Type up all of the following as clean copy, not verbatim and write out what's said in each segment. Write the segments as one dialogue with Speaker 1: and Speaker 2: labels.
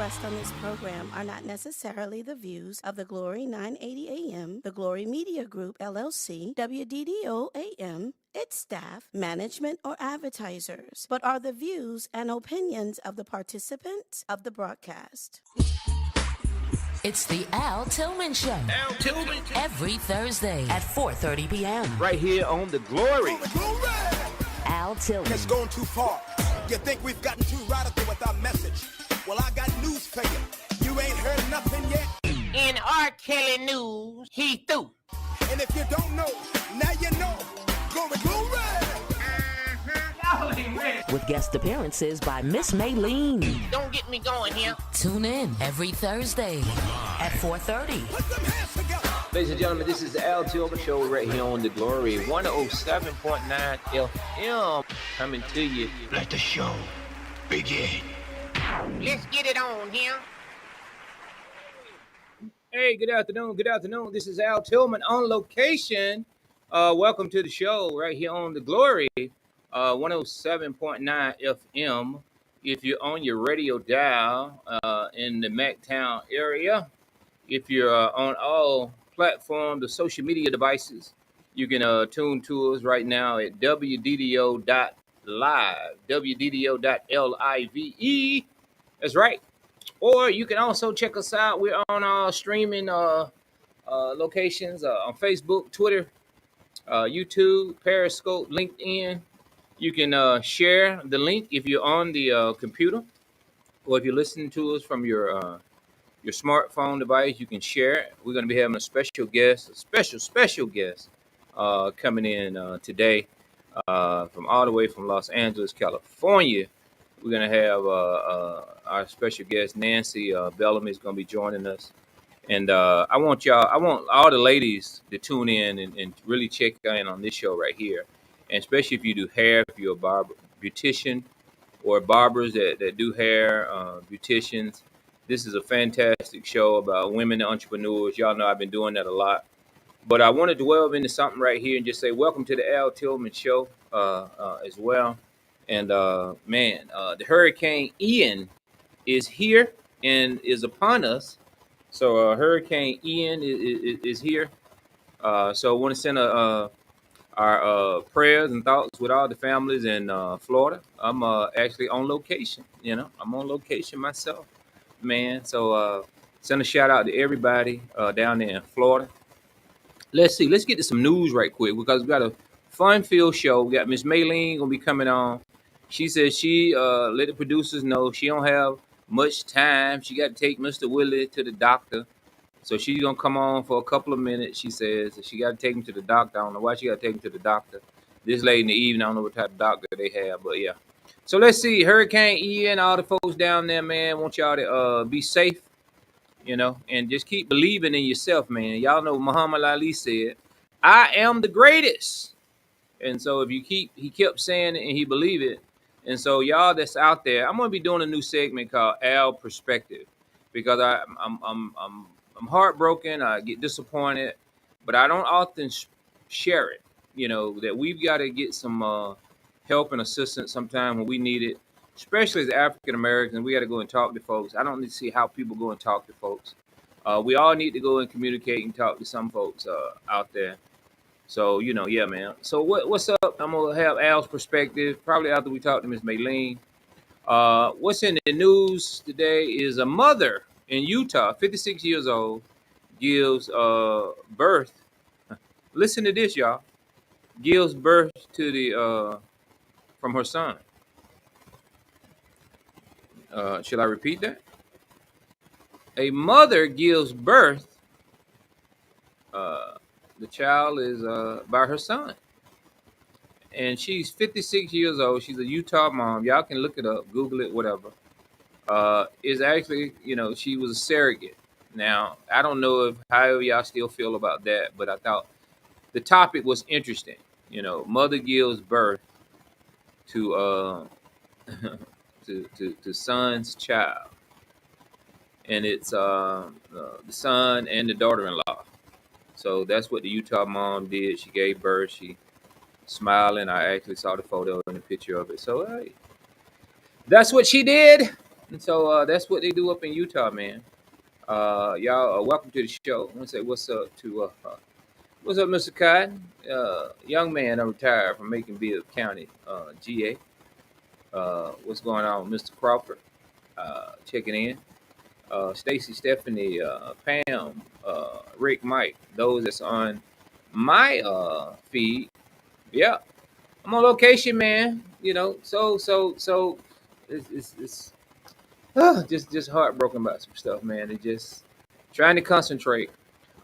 Speaker 1: expressed on this program are not necessarily the views of the Glory 980 AM, the Glory Media Group, LLC, WDDO AM, its staff, management, or advertisers, but are the views and opinions of the participants of the broadcast.
Speaker 2: It's the Al Tillman Show.
Speaker 3: Al Tillman.
Speaker 2: Every Thursday at 4:30 p.m.
Speaker 3: Right here on the Glory.
Speaker 2: Al Tillman.
Speaker 4: It's gone too far. You think we've gotten too radical with our message? Well, I got news for you. You ain't heard nothing yet.
Speaker 5: In R. Kelly news, he threw.
Speaker 4: And if you don't know, now you know. Glory, glory.
Speaker 2: With guest appearances by Miss Maylene.
Speaker 5: Don't get me going here.
Speaker 2: Tune in every Thursday at 4:30.
Speaker 4: Put them hands together.
Speaker 3: Ladies and gentlemen, this is the Al Tillman Show right here on the Glory 107.9 FM. Coming to you.
Speaker 6: Let the show begin.
Speaker 5: Let's get it on here.
Speaker 3: Hey, good afternoon. Good afternoon. This is Al Tillman on location. Welcome to the show right here on the Glory 107.9 FM. If you're on your radio dial in the MacTown area, if you're on all platforms, the social media devices, you can tune to us right now at wddo.live, wddo.live. That's right. Or you can also check us out. We're on our streaming locations on Facebook, Twitter, YouTube, Periscope, LinkedIn. You can share the link if you're on the computer, or if you're listening to us from your smartphone device. You can share it. We're going to be having a special guest, special guest coming in today from all the way from Los Angeles, California. We're going to have our special guest, Nancy Bellamy, is going to be joining us. And I want all the ladies to tune in and really check in on this show right here. And especially if you do hair, if you're a barber, beautician, or barbers that do hair, beauticians. This is a fantastic show about women entrepreneurs. Y'all know I've been doing that a lot. But I want to delve into something right here and just say welcome to the Al Tillman Show as well. And, the Hurricane Ian is here and is upon us. So Hurricane Ian is here. So I want to send our prayers and thoughts with all the families in Florida. I'm actually on location. I'm on location myself, man. So send a shout out to everybody down there in Florida. Let's see. Let's get to some news right quick because we got a fun-filled show. We got Miss Maylene gonna be coming on. She says she let the producers know she don't have much time. She got to take Mr. Willie to the doctor. So she's going to come on for a couple of minutes, she says. She got to take him to the doctor. I don't know why she got to take him to the doctor this late in the evening. I don't know what type of doctor they have, but yeah. So let's see. Hurricane Ian, all the folks down there, man, want y'all to be safe, and just keep believing in yourself, man. Y'all know Muhammad Ali said, I am the greatest. And so if he kept saying it and he believed it. And so y'all that's out there, I'm going to be doing a new segment called Al Perspective because I'm heartbroken. I get disappointed, but I don't often share it. That we've got to get some help and assistance sometime when we need it, especially as African Americans. We got to go and talk to folks. I don't need to see how people go and talk to folks. We all need to go and communicate and talk to some folks out there. So, yeah, man. So what's up? I'm going to have Al's perspective probably after we talk to Miss Maylene. What's in the news today is a mother in Utah, 56 years old, gives birth. Listen to this, y'all. Gives birth to from her son. Should I repeat that? A mother gives birth. The child is by her son. And she's 56 years old. She's a Utah mom. Y'all can look it up, Google it, whatever. Is actually, she was a surrogate. Now, I don't know if how y'all still feel about that, but I thought the topic was interesting. Mother gives birth to to son's child, and it's the son and the daughter-in-law. So that's what the Utah mom did. She gave birth. She smiling. I actually saw the photo and the picture of it. So hey, that's what she did. And so that's what they do up in Utah, man. Y'all, welcome to the show. I want to say what's up to what's up, Mr. Cotton? Young man, I retired from Macon Bibb County, GA. What's going on, Mr. Crawford? Checking in. Stacy, Stephanie, Pam, Rick, Mike. Those that's on my feed. Yeah, I'm on location, man. So it's just heartbroken about some stuff, man. It just trying to concentrate.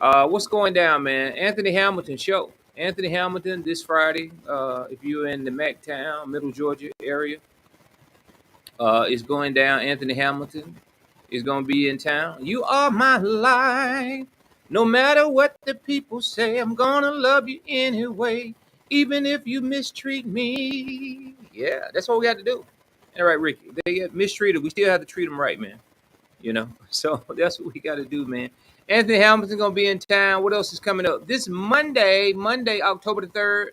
Speaker 3: What's going down, man? Anthony Hamilton show. Anthony Hamilton this Friday. If you're in the McTown, Middle Georgia area, it's going down. Anthony Hamilton is going to be in town. You are my life. No matter what the people say, I'm going to love you anyway, even if you mistreat me. Yeah, that's what we got to do. All right, Ricky. If they get mistreated, we still have to treat them right, man. So that's what we got to do, man. Anthony Hamilton going to be in town. What else is coming up? This Monday, October the 3rd,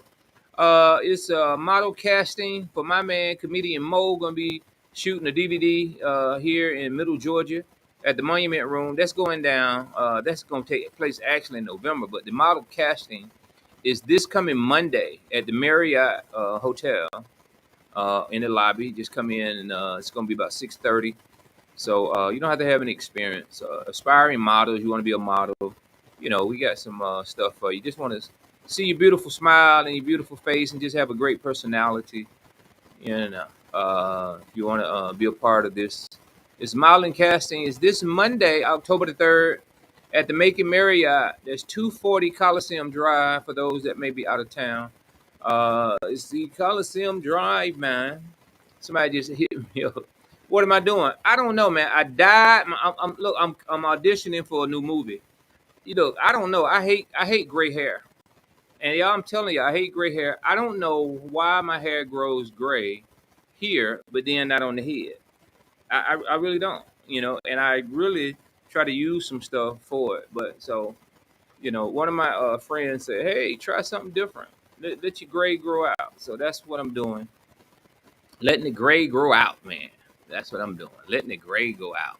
Speaker 3: it's model casting for my man, comedian Mo, going to be shooting a DVD here in Middle Georgia at the Monument Room. That's going down. That's going to take place actually in November, but the model casting is this coming Monday at the Marriott Hotel in the lobby. Just come in, and it's going to be about 6:30. So you don't have to have any experience. Aspiring models, you want to be a model. We got some stuff for you. Just want to see your beautiful smile and your beautiful face and just have a great personality. If you want to be a part of this. This modeling casting is this Monday, October the 3rd, at the Macon Marriott. There's 240 Coliseum Drive for those that may be out of town. It's the Coliseum Drive, man. Somebody just hit me up. What am I doing? I don't know, man. I died. I'm auditioning for a new movie. I don't know. I hate gray hair. And y'all, I'm telling you, I hate gray hair. I don't know why my hair grows gray here, but then not on the head. I really don't, and I really try to use some stuff for it. But so, one of my friends said, hey, try something different. Let your gray grow out. So that's what I'm doing. Letting the gray grow out, man. That's what I'm doing. Letting the gray go out,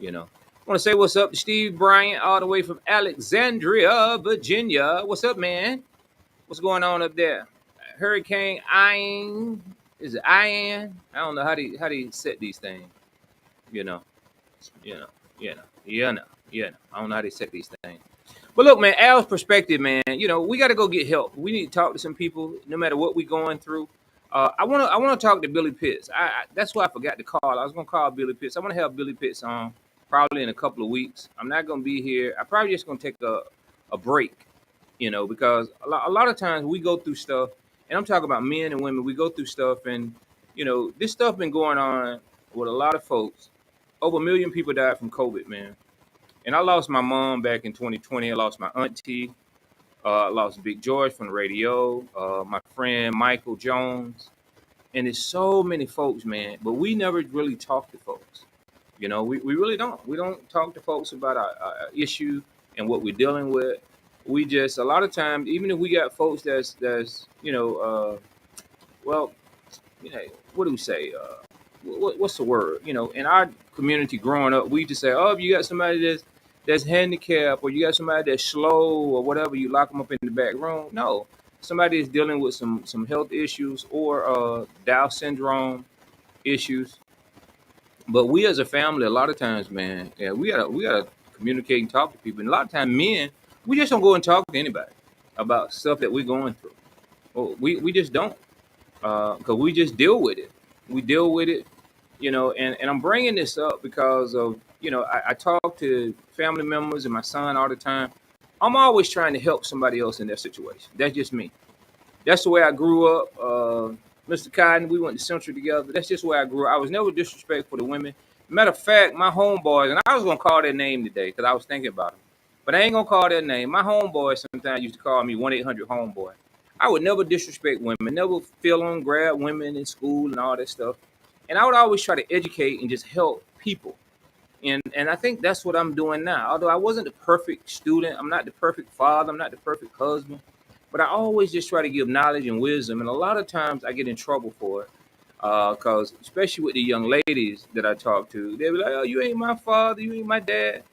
Speaker 3: I want to say what's up to Steve Bryant all the way from Alexandria, Virginia. What's up, man? What's going on up there? Hurricane Ian. Is it Ian? I don't know how do you set these things. I don't know how they set these things. But look, man, Al's perspective, man. We got to go get help. We need to talk to some people, no matter what we're going through. I want to talk to Billy Pitts. That's why I forgot to call. I was gonna call Billy Pitts. I want to have Billy Pitts on probably in a couple of weeks. I'm not gonna be here. I'm probably just gonna take a break, because a lot of times we go through stuff, and I'm talking about men and women. We go through stuff, and this stuff been going on with a lot of folks. Over 1 million people died from COVID, man. And I lost my mom back in 2020. I lost my auntie. I lost Big George from the radio. My friend Michael Jones. And there's so many folks, man. But we never really talk to folks. We really don't. We don't talk to folks about our issue and what we're dealing with. We just, a lot of times, even if we got folks that's what do we say? What's the word? In our community growing up, we just say, oh, if you got somebody that's handicapped, or you got somebody that's slow or whatever, you lock them up in the back room. No, somebody is dealing with some health issues or Down syndrome issues. But we as a family, a lot of times, man, yeah, we gotta communicate and talk to people. And a lot of times, men, we just don't go and talk to anybody about stuff that we're going through. Well, we just don't, because we just deal with it. We deal with it, and I'm bringing this up because of, I talk to family members and my son all the time. I'm always trying to help somebody else in their situation. That's just me. That's the way I grew up. Mr. Cotton, we went to Central together. That's just where I grew up. I was never disrespectful to women. Matter of fact, my homeboys, and I was going to call their name today because I was thinking about them, but I ain't going to call their name. My homeboys sometimes used to call me 1-800-HOMEBOY. I would never disrespect women, never feel on grab women in school and all that stuff. And I would always try to educate and just help people. And I think that's what I'm doing now. Although I wasn't the perfect student, I'm not the perfect father, I'm not the perfect husband, but I always just try to give knowledge and wisdom. And a lot of times I get in trouble for it. Because especially with the young ladies that I talk to, they be like, "Oh, you ain't my father, you ain't my dad,"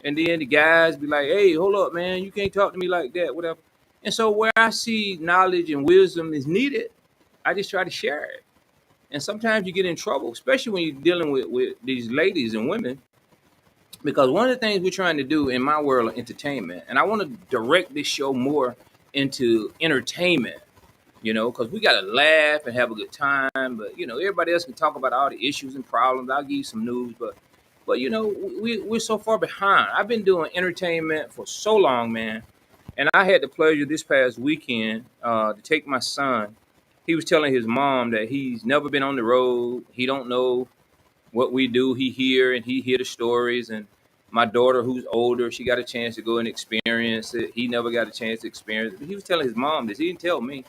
Speaker 3: and then the guys be like, "Hey, hold up, man, you can't talk to me like that, whatever." And so where I see knowledge and wisdom is needed, I just try to share it. And sometimes you get in trouble, especially when you're dealing with these ladies and women, because one of the things we're trying to do in my world of entertainment, and I want to direct this show more into entertainment, because we got to laugh and have a good time. But everybody else can talk about all the issues and problems. I'll give you some news, but we're so far behind. I've been doing entertainment for so long, man, and I had the pleasure this past weekend to take my son. He was telling his mom that he's never been on the road. He don't know what we do. He hear the stories, and my daughter, who's older, she got a chance to go and experience it. He never got a chance to experience it. But he was telling his mom this. He didn't tell me.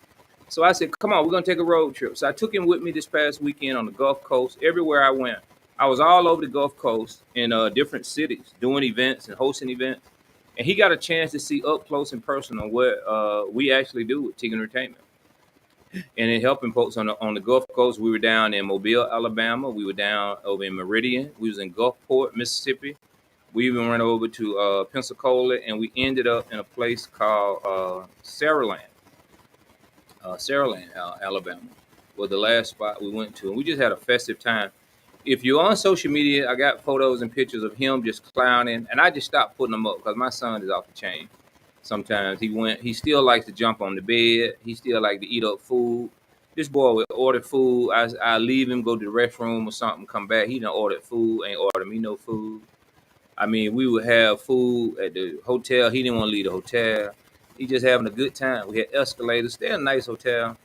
Speaker 3: So I said, "Come on, we're gonna take a road trip." So I took him with me this past weekend on the Gulf Coast. Everywhere I went, I was all over the Gulf Coast in different cities, doing events and hosting events. And he got a chance to see up close and personal what we actually do with Tig Entertainment and in helping folks on the Gulf Coast. We were down in Mobile, Alabama. We were down over in Meridian. We was in Gulfport, Mississippi. We even went over to Pensacola, and we ended up in a place called Saraland, Alabama, was the last spot we went to, and we just had a festive time. If you're on social media, I got photos and pictures of him just clowning, and I just stopped putting them up because my son is off the chain. Sometimes he still likes to jump on the bed. He still like to eat up food. This boy would order food. I leave him, go to the restroom or something, come back. He done ordered food, ain't ordered me no food. I mean, we would have food at the hotel. He didn't want to leave the hotel. He just having a good time. We had escalators. Still a nice hotel.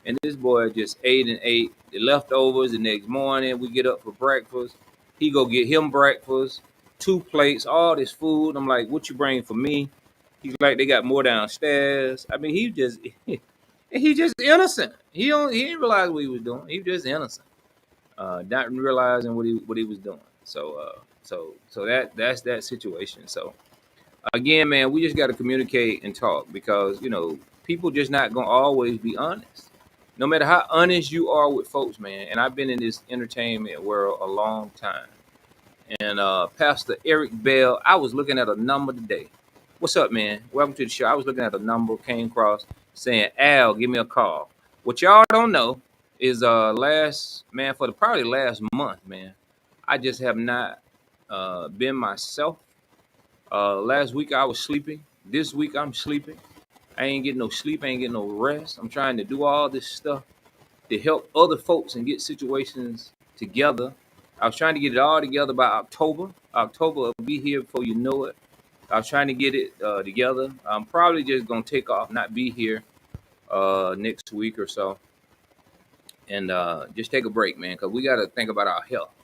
Speaker 3: And this boy just ate and ate the leftovers. The next morning, we get up for breakfast. He go get him breakfast, 2 plates, all this food. I'm like, "What you bring for me?" He's like, "They got more downstairs." I mean, he just innocent. He didn't realize what he was doing. He was just innocent, not realizing what he was doing. So that's that situation. So again, man, we just got to communicate and talk because people just not gonna always be honest. No matter how honest you are with folks, man. And I've been in this entertainment world a long time. And Pastor Eric Bell, I was looking at a number today. What's up, man? Welcome to the show. I was looking at a number, came across saying, "Al, give me a call." What y'all don't know is for the probably last month, man, I just have not been myself. Last week I was sleeping. This week I'm sleeping. I ain't getting no sleep. I ain't getting no rest. I'm trying to do all this stuff to help other folks and get situations together. I was trying to get it all together by October. October will be here before you know it. I was trying to get it together. I'm probably just gonna take off, not be here next week or so, and just take a break, man, because we got to think about our health.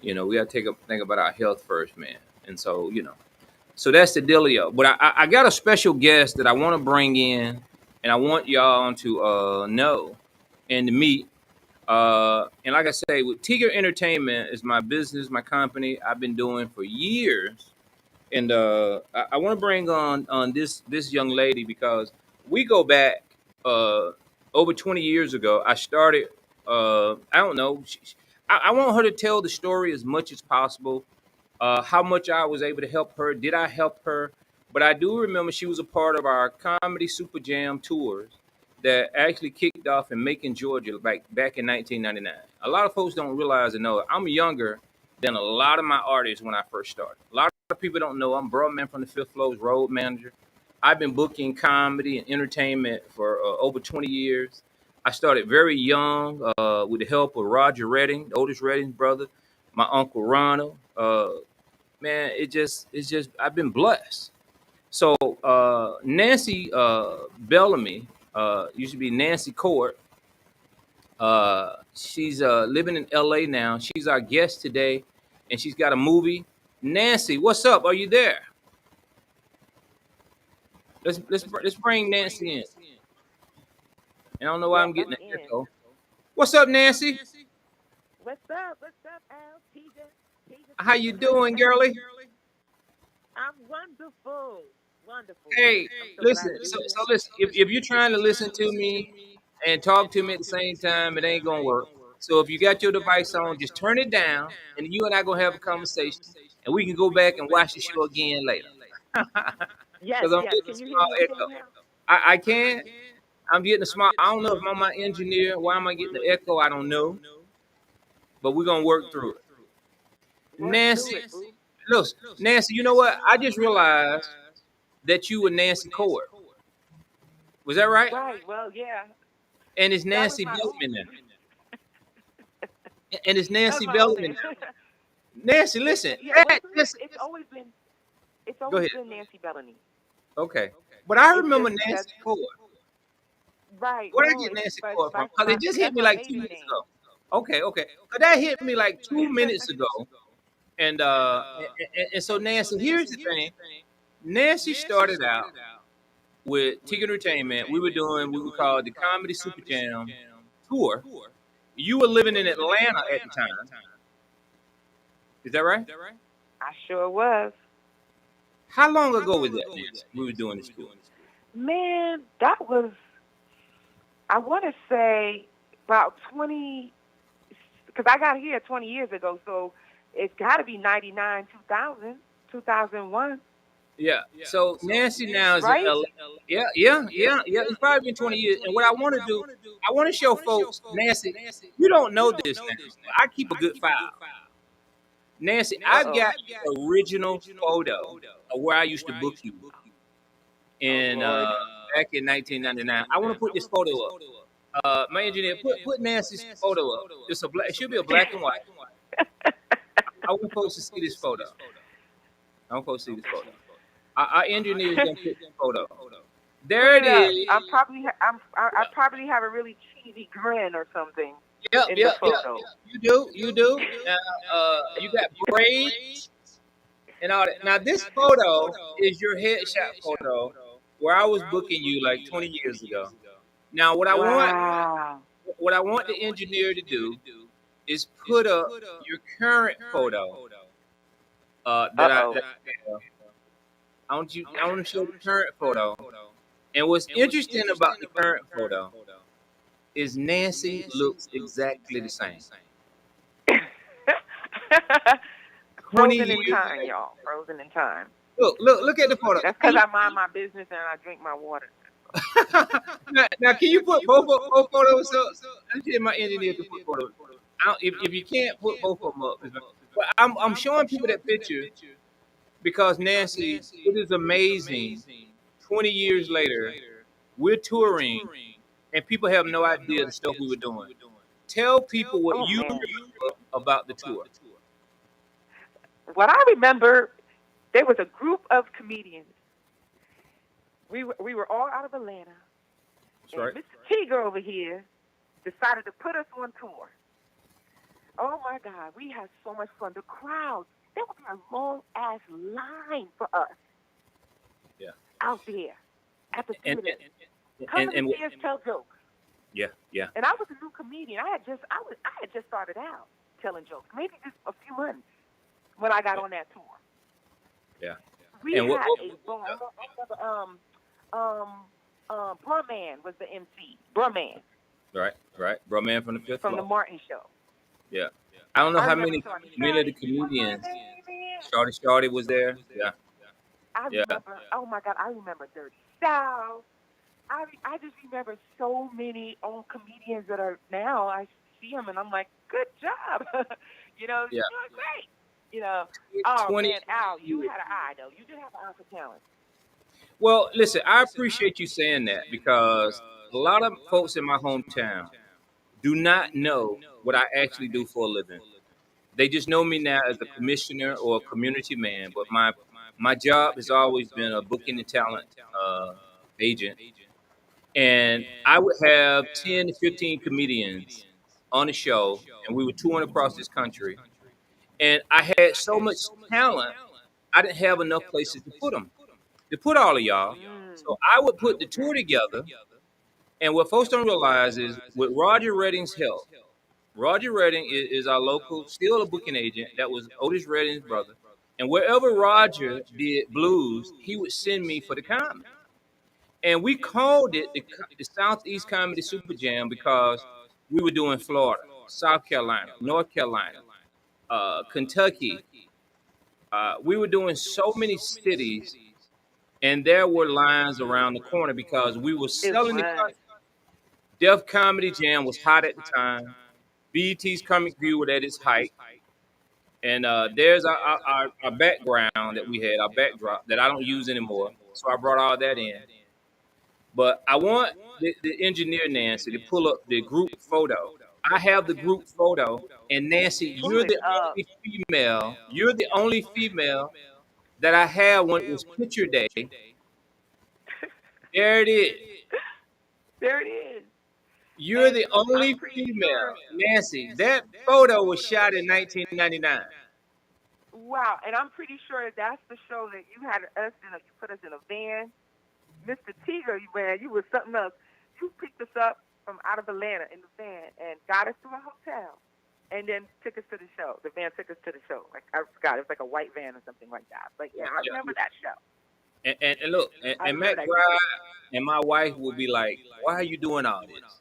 Speaker 3: We got to think about our health first, man. And so that's the dealio. But I got a special guest that I want to bring in, and I want y'all to know and to meet. And like I say, with Tiger Entertainment is my business, my company. I've been doing for years, and I want to bring on this young lady because we go back over 20 years ago. I started. I don't know. I want her to tell the story as much as possible. How much I was able to help her. Did I help her? But I do remember she was a part of our Comedy Super Jam tours that actually kicked off in Macon, Georgia, back in 1999. A lot of folks don't realize and know I'm younger than a lot of my artists when I first started. A lot of people don't know I'm Broadman from the Fifth Floor's road manager. I've been booking comedy and entertainment for over 20 years. I started very young with the help of Roger Redding, the Otis Redding's brother, my uncle Ronald. Man, it's just I've been blessed. So Nancy Bellamy used to be Nancy Court. She's living in LA now. She's our guest today, and she's got a movie. Nancy, what's up? Are you there? Let's bring Nancy in. I don't know why
Speaker 7: Yes,
Speaker 3: I'm
Speaker 7: I'm
Speaker 3: getting an
Speaker 7: in.
Speaker 3: echo. What's up, Nancy?
Speaker 7: What's up? What's up, Al? Teja, Teja,
Speaker 3: How you
Speaker 7: Teja. How you
Speaker 3: doing,
Speaker 7: doing?
Speaker 3: girlie?
Speaker 7: I'm wonderful. Wonderful.
Speaker 3: Hey,
Speaker 7: I'm so glad
Speaker 3: listen.
Speaker 7: to be
Speaker 3: So
Speaker 7: here.
Speaker 3: so listen. If you're trying to listen to me and talk to me at the same time, it ain't gonna work. So if you got your device on, just turn it down, and you and I gonna have a conversation, and we can go back and watch the show again later.
Speaker 7: Yes,
Speaker 3: Because I'm
Speaker 7: yes.
Speaker 3: getting a
Speaker 7: Can you hear
Speaker 3: small
Speaker 7: me okay
Speaker 3: echo.
Speaker 7: now?
Speaker 3: I can. I'm getting a small. I don't know if I'm my engineer. Why am I getting the echo? I don't know. But we're gonna work through it.
Speaker 7: Work through
Speaker 3: Nancy,
Speaker 7: it, boo.
Speaker 3: look, Nancy. You know what? I just realized that you were Nancy Cord. Was that right?
Speaker 7: Right. Well, yeah.
Speaker 3: And it's
Speaker 7: That was
Speaker 3: Nancy
Speaker 7: my old
Speaker 3: Bellman
Speaker 7: name.
Speaker 3: now. And it's
Speaker 7: That was
Speaker 3: Nancy
Speaker 7: my old
Speaker 3: Bellman
Speaker 7: name.
Speaker 3: now. Nancy, listen.
Speaker 7: Yeah. Well,
Speaker 3: Listen.
Speaker 7: it's
Speaker 3: Go
Speaker 7: always
Speaker 3: ahead.
Speaker 7: been Nancy Bellany.
Speaker 3: Okay. But I
Speaker 7: It's
Speaker 3: remember
Speaker 7: just that.
Speaker 3: Nancy Cord.
Speaker 7: Right.
Speaker 3: Where did I
Speaker 7: No,
Speaker 3: get
Speaker 7: it's
Speaker 3: Nancy
Speaker 7: but
Speaker 3: Cord from?
Speaker 7: my
Speaker 3: Because
Speaker 7: my
Speaker 3: it just hit
Speaker 7: that's
Speaker 3: me
Speaker 7: my
Speaker 3: like
Speaker 7: maiden
Speaker 3: 2 minutes
Speaker 7: name.
Speaker 3: ago. Okay, okay. Because that hit me like 2 minutes ago. And so Nancy, here's the thing. Nancy started out with Ticket Entertainment. We were doing what we called the Comedy Super Jam tour. You were living in Atlanta at the time. Is that right?
Speaker 7: I sure was.
Speaker 3: How long ago was that, Nancy? We were doing this tour.
Speaker 7: Man, that was, I want to say about 20, because I got here 20 years ago, so it's got to be 99, 2000, 2001,
Speaker 3: Yeah. So Nancy now is in
Speaker 7: right?
Speaker 3: LA. Yeah. It's probably been 20 years. And what I want to do, I want to show folks, Nancy, you don't know this now. But I keep a good file. Nancy, I've
Speaker 7: Uh-oh.
Speaker 3: got the original photo of where I used to book you
Speaker 7: Oh,
Speaker 3: in
Speaker 7: Lord.
Speaker 3: back in 1999. I want to put this photo up. My engineer, put Nancy's photo up. It's a black. It should be a black and white. I want folks to see this photo. I want folks to see this photo. Our engineer is gonna put this photo.
Speaker 7: Put
Speaker 3: There it
Speaker 7: it up.
Speaker 3: is.
Speaker 7: I probably have a really cheesy grin or something
Speaker 3: Yep.
Speaker 7: in the photo.
Speaker 3: You do. You got braids and all that. Now this photo is your headshot photo where I was booking you like 20 years ago. Now
Speaker 7: Wow.
Speaker 3: what I want the engineer to do is put up your current photo.
Speaker 7: Uh-oh.
Speaker 3: I want to show the current photo. And what's interesting about the current photo is Nancy looks exactly the same. 20
Speaker 7: Frozen in
Speaker 3: years.
Speaker 7: time, y'all. Frozen in time.
Speaker 3: Look at the photo.
Speaker 7: That's because I mind my business and I drink my water.
Speaker 3: Now, can you put both photos up? I'm getting my engineer to put photos. If you can't put both of them up, but I'm showing people that picture because Nancy, it is amazing. 20 years later, we're touring, and people have no idea the stuff we were doing. Tell people what
Speaker 7: Oh,
Speaker 3: you
Speaker 7: man.
Speaker 3: remember about the tour.
Speaker 7: What I remember, there was a group of comedians. We were all out of Atlanta.
Speaker 3: That's right.
Speaker 7: And Mr. Tiger over here decided to put us on tour. Oh, my God. We had so much fun. The crowd, there would be a long-ass line for us.
Speaker 3: Yeah.
Speaker 7: Out there at the
Speaker 3: And
Speaker 7: theater. Coming
Speaker 3: and
Speaker 7: to see us tell jokes.
Speaker 3: yeah.
Speaker 7: And I was a new comedian. I had just started out telling jokes. Maybe just a few months when I got on that tour.
Speaker 3: Yeah.
Speaker 7: We
Speaker 3: And
Speaker 7: had
Speaker 3: what-
Speaker 7: a boom. I remember Brumman was the MC. Brumman
Speaker 3: Right. Bro, man from the fifth
Speaker 7: from the
Speaker 3: floor.
Speaker 7: Martin Show.
Speaker 3: Yeah. I don't know
Speaker 7: I
Speaker 3: how
Speaker 7: remember
Speaker 3: many of the comedians. Shorty was there. Yeah.
Speaker 7: I
Speaker 3: Yeah.
Speaker 7: remember. Oh my God, I remember Dirty South. I just remember so many old comedians that are now. I see them and I'm like, good job. You're doing great. Oh
Speaker 3: 20
Speaker 7: man, Al, you had an eye though. You did have an eye for talent.
Speaker 3: Well, listen, I appreciate you saying that because a lot of folks in my hometown do not know what I actually do for a living. They just know me now as a commissioner or a community man, but my job has always been a booking and talent agent. And I would have 10 to 15 comedians on the show, and we were touring across this country. And I had so much talent, I didn't have enough places to put them, to put all of y'all. So I would put the tour together. And what folks don't realize is with Roger Redding's help, Roger Redding is our local, still a booking agent. That was Otis Redding's brother. And wherever Roger did blues, he would send me for the comedy. And we called it the Southeast Comedy Super Jam because we were doing Florida. South Carolina, North Carolina, Kentucky. We were doing so many cities, and there were lines around the corner because we were
Speaker 7: It
Speaker 3: selling the
Speaker 7: was.
Speaker 3: country. Def Comedy Jam was hot at the time. BET's Comic View was at its height. And there's our background that we had, our backdrop that I don't use anymore. So I brought all that in. But I want the engineer, Nancy, to pull up the group photo. I have the group photo. And Nancy,
Speaker 7: Pull
Speaker 3: you're
Speaker 7: it
Speaker 3: the
Speaker 7: up.
Speaker 3: only female. You're the only female that I had when it was picture day. There it is.
Speaker 7: There it is.
Speaker 3: You're
Speaker 7: And
Speaker 3: the
Speaker 7: I'm
Speaker 3: only
Speaker 7: pretty
Speaker 3: female,
Speaker 7: sure.
Speaker 3: Nancy. That photo was shot in 1999.
Speaker 7: Wow, and I'm pretty sure that's the show that you had us in. You put us in a van, Mr. Tiger, man. You was something else. You picked us up from out of Atlanta in the van and got us to a hotel, and then took us to the show. The van took us to the show. Like I forgot, it was like a white van or something like that. But yeah, I remember that show.
Speaker 3: And look, and Matt Drive and my wife would be like, "Why are you doing all this?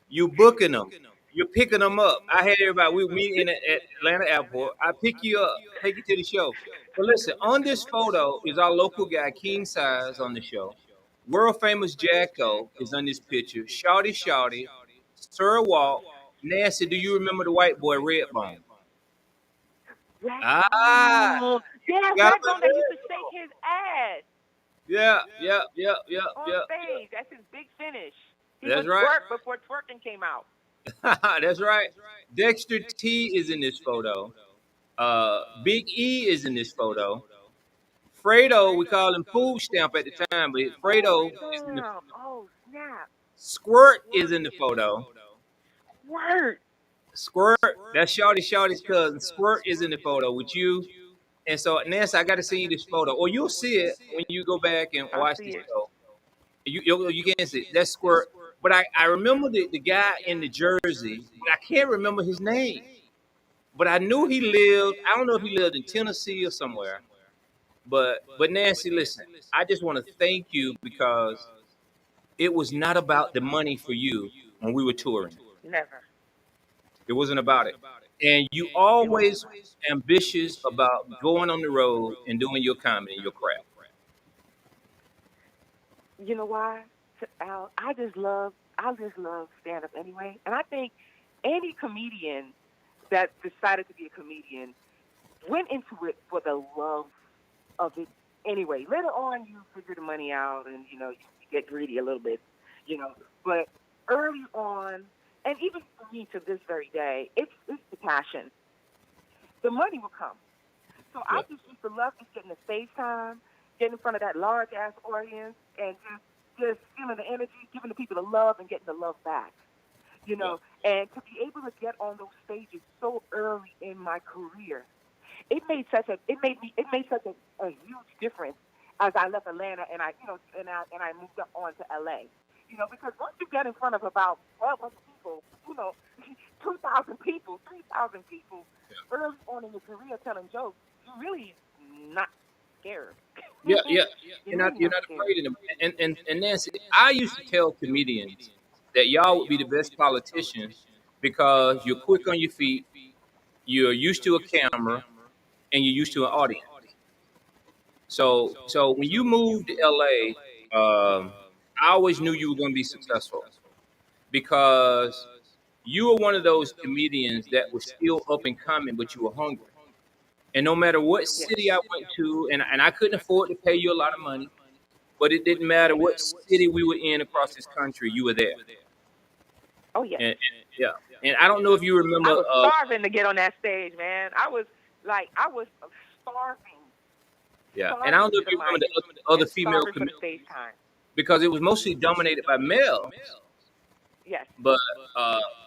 Speaker 3: You booking them, you're picking them up." I had everybody. We meet in at Atlanta Airport. I pick you up, take you to the show. But listen, on this photo is our local guy, King Size, on the show. World famous Jacko is on this picture. Shawty, Sir Walt, Nancy. Do you remember the white boy Redbone? Ah,
Speaker 7: Yeah,
Speaker 3: got
Speaker 7: Redbone that used to shake his ass
Speaker 3: yeah.
Speaker 7: on stage. That's his big finish. He
Speaker 3: That's
Speaker 7: was
Speaker 3: right.
Speaker 7: twerk before twerking came out.
Speaker 3: That's right. Dexter T is in this photo. Big E is in this photo. Fredo, we call him food stamp at the time, but Fredo is in the
Speaker 7: Damn. Oh, snap.
Speaker 3: Squirt is in the photo.
Speaker 7: Word.
Speaker 3: Squirt, that's Shawty's cousin. Squirt is in the photo with you. And so, Nancy, I got to send you this photo, or you'll see it when you go back and watch this show. You can't see it. That's Squirt. But I remember the guy in the jersey, but I can't remember his name. But I knew he lived, I don't know if he lived in Tennessee or somewhere. But Nancy, listen, I just want to thank you because it was not about the money for you when we were touring.
Speaker 7: Never.
Speaker 3: It wasn't about it. And you always ambitious about going on the road and doing your comedy and your craft.
Speaker 7: You know why? Al, I just love stand up anyway. And I think any comedian that decided to be a comedian went into it for the love of it anyway. Later on you figure the money out and you get greedy a little bit, But early on, and even for me to this very day, it's the passion. The money will come. So I just used to love just getting the stage time, getting in front of that large ass audience, and just feeling the energy, giving the people the love, and getting the love back. And to be able to get on those stages so early in my career, it made such a huge difference as I left Atlanta and I moved up on to LA. Because once you get in front of about 1,200 people, 2,000 people, 3,000 people early on in your career telling jokes, you're really not scared.
Speaker 3: Yeah. You're not afraid of them. And Nancy, I used to tell comedians that y'all would be the best politicians because you're quick on your feet, you're used to a camera, and you're used to an audience. So when you moved to LA, I always knew you were going to be successful because you were one of those comedians that was still up and coming, but you were hungry. And no matter what city I went to, and I couldn't afford to pay you a lot of money, but it didn't matter what city we were in across this country, you were there.
Speaker 7: Oh, yeah.
Speaker 3: And I don't know if you remember.
Speaker 7: I was starving to get on that stage, man. I was starving.
Speaker 3: Yeah, and I don't know if you remember the other female comedians because it was mostly dominated by males.
Speaker 7: Yes.
Speaker 3: But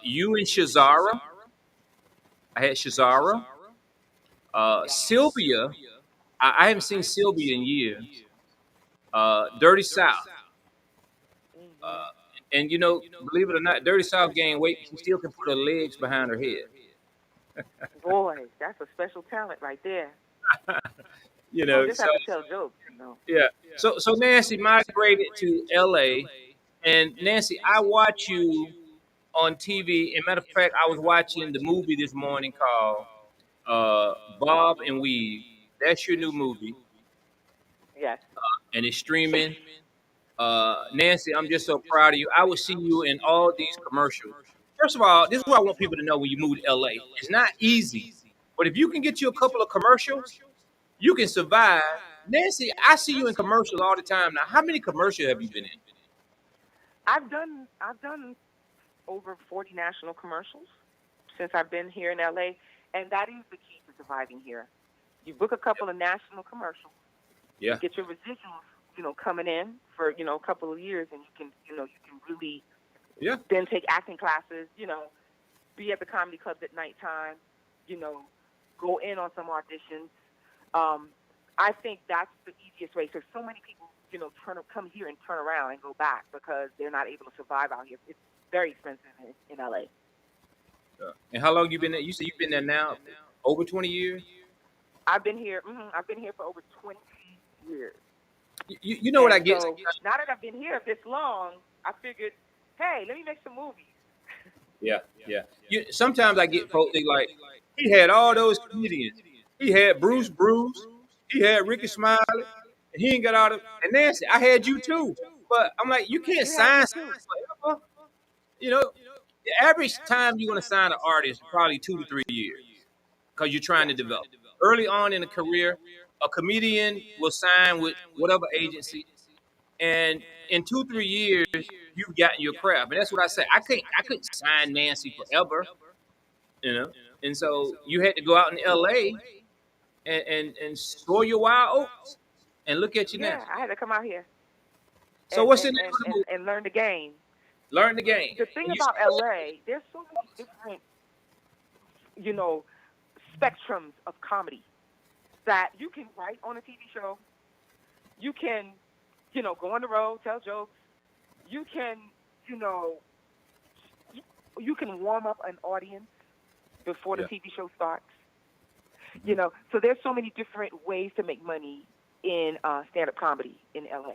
Speaker 3: you and Shazara, I had Shazara. Sylvia, I haven't seen Sylvia in years. Dirty South. And believe it or not, Dirty South gained weight. She still can put her legs behind her head.
Speaker 7: Boy, that's a special talent right there. Just have to tell jokes.
Speaker 3: Yeah. So Nancy migrated to LA, and Nancy, I watch you on TV. And matter of fact, I was watching the movie this morning called Bob and Weave. That's your new movie,
Speaker 7: Yes.
Speaker 3: and it's streaming. Nancy, I'm just so proud of you. I would see you in all these commercials. First of all, this is what I want people to know when you move to LA. It's not easy, but if you can get you a couple of commercials, you can survive. Nancy, I see you in commercials all the time now. How many commercials have you been in?
Speaker 7: I've done over 40 national commercials since I've been here in LA, and that is the key to surviving here. You book a couple of national commercials,
Speaker 3: Yeah.
Speaker 7: get your residuals, coming in for, a couple of years, and you can really then take acting classes, be at the comedy clubs at nighttime, go in on some auditions. I think that's the easiest way. So many people, come here and turn around and go back because they're not able to survive out here. It's very expensive in LA.
Speaker 3: And how long you been there? You said you've been there now over 20 years?
Speaker 7: I've been here for over 20 years.
Speaker 3: You know what I get?
Speaker 7: So now that I've been here this long, I figured, hey, let me make some movies.
Speaker 3: Yeah. Sometimes I get folks, they like, he had all those comedians. He had Bruce, he had Ricky Smiley, and he ain't got all the. And Nancy, I had you too. But I'm like, you can't sign forever. The average time you're going to sign an artist is probably 2 to 3 years because you're trying to develop. Early on in a career, a comedian will sign with whatever agency, and in 2-3 years, you've gotten your craft. And that's what I said. I couldn't sign Nancy forever, And so you had to go out in LA and sow your wild oats. And look at you now.
Speaker 7: Yeah, I had to come out here.
Speaker 3: So what's in the
Speaker 7: and learn the game.
Speaker 3: Learn the game.
Speaker 7: The thing about LA, there's so many different, spectrums of comedy that you can write on a TV show. You can, go on the road, tell jokes. You can, you can warm up an audience before the TV show starts. So there's so many different ways to make money in stand-up comedy in LA.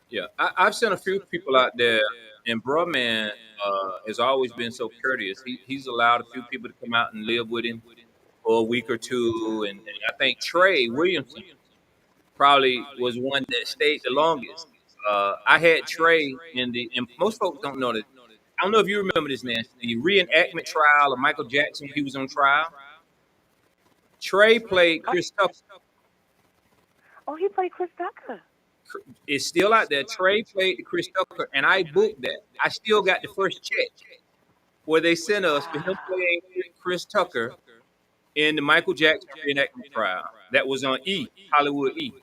Speaker 3: Yeah, I've sent a few people out there, and Bruh has always been so courteous. He's allowed a few people to come out and live with him for a week or two, and I think Trey Williamson probably was one that stayed the longest. I had Trey and most folks don't know that. I don't know if you remember this, Nancy. The reenactment trial of Michael Jackson when he was on trial. Trey played Chris Tucker.
Speaker 7: Oh, he played Chris Tucker.
Speaker 3: It's still out there. Trey played the Chris Tucker, and I booked that. I still got the first check where they sent us for him playing Chris Tucker in the Michael Jackson reenactment trial. That was on Hollywood E.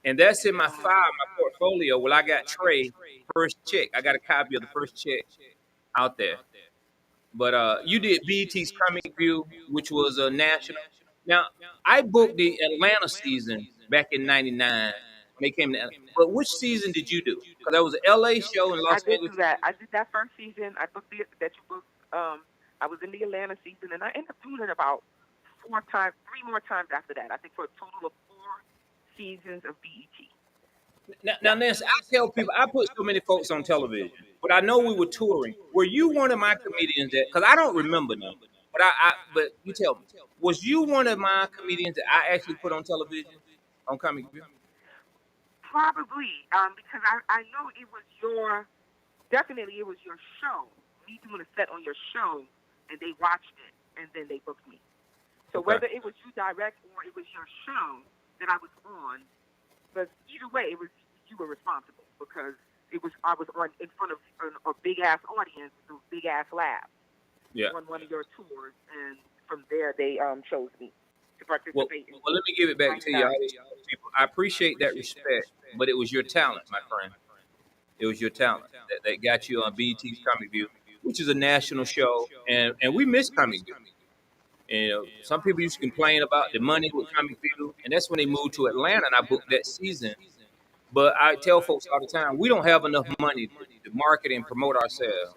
Speaker 3: And that's in my file, my portfolio. Well, I got Trey first check. I got a copy of the first check out there. But you did BET's Comic View, which was a national. Now, I booked the Atlanta season back in '99. They came to, but which season did you do? Because that was an LA show in Las Vegas.
Speaker 7: I did do that. I did that first season. I booked that you booked. I was in the Atlanta season, and I ended up doing it about 3 more times after that. I think for a total of 4 seasons of BET.
Speaker 3: Now, Nancy, I tell people I put so many folks on television, but I know we were touring. Were you one of my comedians that? Because I don't remember them, but you tell me, was you one of my comedians that I actually put on television on Comic View?
Speaker 7: Probably, because I know it was your show, me doing a set on your show, and they watched it, and then they booked me. So whether it was you direct or it was your show that I was on, but either way, you were responsible because I was on in front of a big ass audience, with those big ass laughs. On one of your tours, and from there they chose me to participate.
Speaker 3: Well, let me give it back to you. I appreciate that respect, but it was your talent, my friend. It was your talent that got you on BET's Comic View, which is a national show, and we miss Comic View. And, some people used to complain about the money with Comic View, and that's when they moved to Atlanta, and I booked that season. But I tell folks all the time, we don't have enough money to market and promote ourselves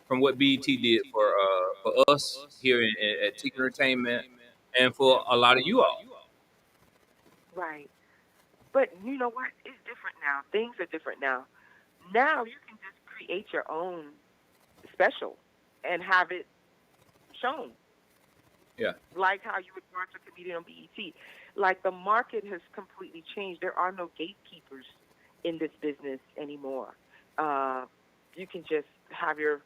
Speaker 3: from what BET did for us here at Teak Entertainment and for a lot of you all.
Speaker 7: Right. But you know what? It's different now. Things are different now. Now you can just create your own special and have it shown.
Speaker 3: Yeah.
Speaker 7: Like how you would watch a comedian on BET. Like the market has completely changed. There are no gatekeepers in this business anymore. You can just have your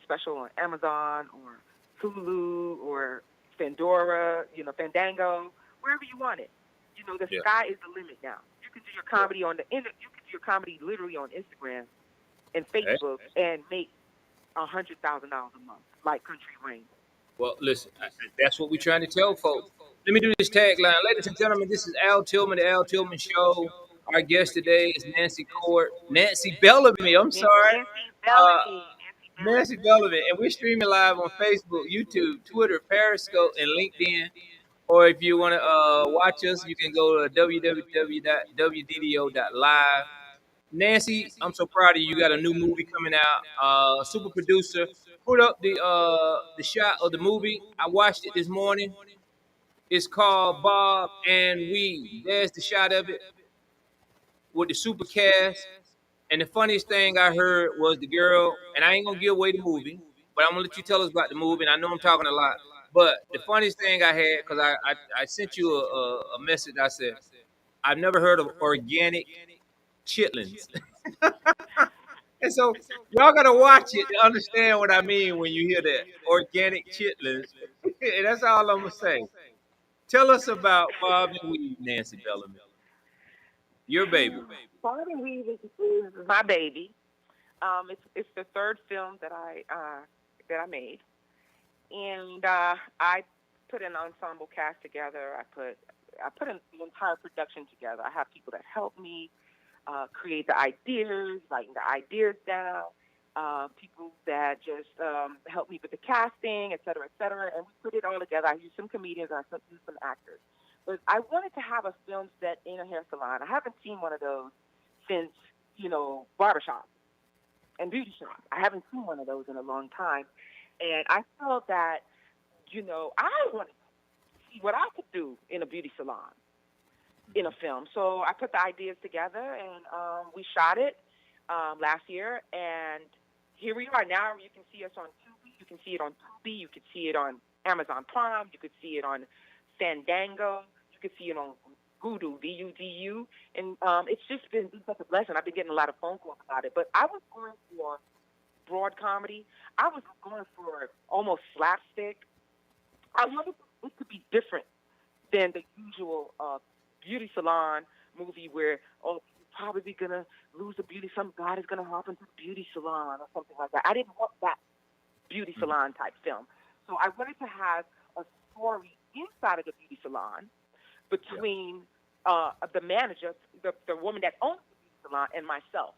Speaker 7: special on Amazon or Hulu or Pandora, Fandango, wherever you want it. The
Speaker 3: Yeah.
Speaker 7: sky is the limit now. You can do your comedy on the internet. You can do your comedy literally on Instagram and Facebook and make $100,000 a month, like Country Wayne.
Speaker 3: Well, listen, that's what we're trying to tell folks. Let me do this tagline. Ladies and gentlemen, this is Al Tillman, the Al Tillman Show. Our guest today is Nancy Bellamy. I'm sorry.
Speaker 7: Nancy
Speaker 3: Uh,
Speaker 7: Bellamy.
Speaker 3: Nancy Bellamy. And we're streaming live on Facebook, YouTube, Twitter, Periscope, and LinkedIn. Or if you want to watch us, you can go to www.wddo.live. Nancy, I'm so proud of you. You got a new movie coming out. Super producer. Put up the shot of the movie. I watched it this morning. It's called Bob and Weed. There's the shot of it with the super cast. And the funniest thing I heard was the girl, and I ain't gonna give away the movie, but I'm gonna let you tell us about the movie. And I know I'm talking a lot, but the funniest thing I had, because I sent you a message. I said I've never heard of organic chitlins. And so y'all gotta watch it to understand what I mean when you hear that organic chitlins. And that's all I'm gonna say. Tell us about Bob and Weed, Nancy Bellamy. Your baby.
Speaker 7: Bob and Weed is my baby. It's the third film that I made, and I put an ensemble cast together. I put the entire production together. I have people that help me create the ideas, writing the ideas down. People that just help me with the casting, et cetera, and we put it all together. I used some comedians, I used some actors. But I wanted to have a film set in a hair salon. I haven't seen one of those since, barbershop and beauty shop. I haven't seen one of those in a long time. And I felt that, I wanted to see what I could do in a beauty salon in a film. So I put the ideas together and we shot it last year. And here we are now. You can see us on Tubi. You can see it on Tubi. You can see it on Amazon Prime. You could see it on Fandango. You can see it on Voodoo, VUDU. And it's just been such a blessing. I've been getting a lot of phone calls about it. But I was going for broad comedy. I was going for almost slapstick. I wanted it to be different than the usual beauty salon movie where, you're probably going to lose a beauty, some God is going to happen to the beauty salon or something like that. I didn't want that beauty salon type film. So I wanted to have a story inside of the beauty salon between the manager, the woman that owns the beauty salon, and myself,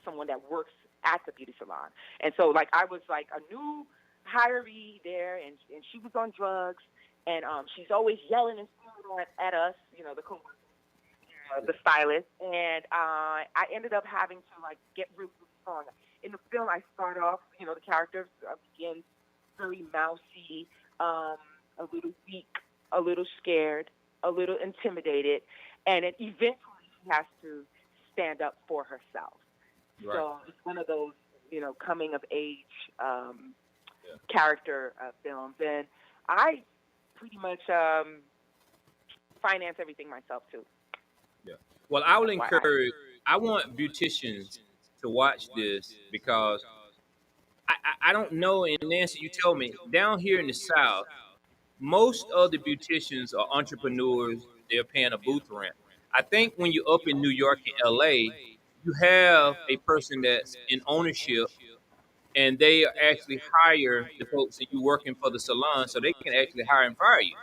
Speaker 7: someone that works at the beauty salon. And so, I was like a new hiree there, and she was on drugs, and she's always yelling and screaming at us, the coworkers, the stylist. And I ended up having to, get really strong. In the film, I start off, the character begins very mousy, a little weak, a little scared, a little intimidated, and then eventually she has to stand up for herself. Right. So it's one of those, coming of age character films, and I pretty much finance everything myself too.
Speaker 3: Yeah. Well, I would encourage. I want beauticians to watch this because I don't know. And Nancy, you tell me down here in the South, most of the beauticians are entrepreneurs. They're paying a booth rent. I think when you're up in New York and LA, you have a person that's in ownership, and they actually hire the folks that you working for the salon, so they can actually hire and fire you.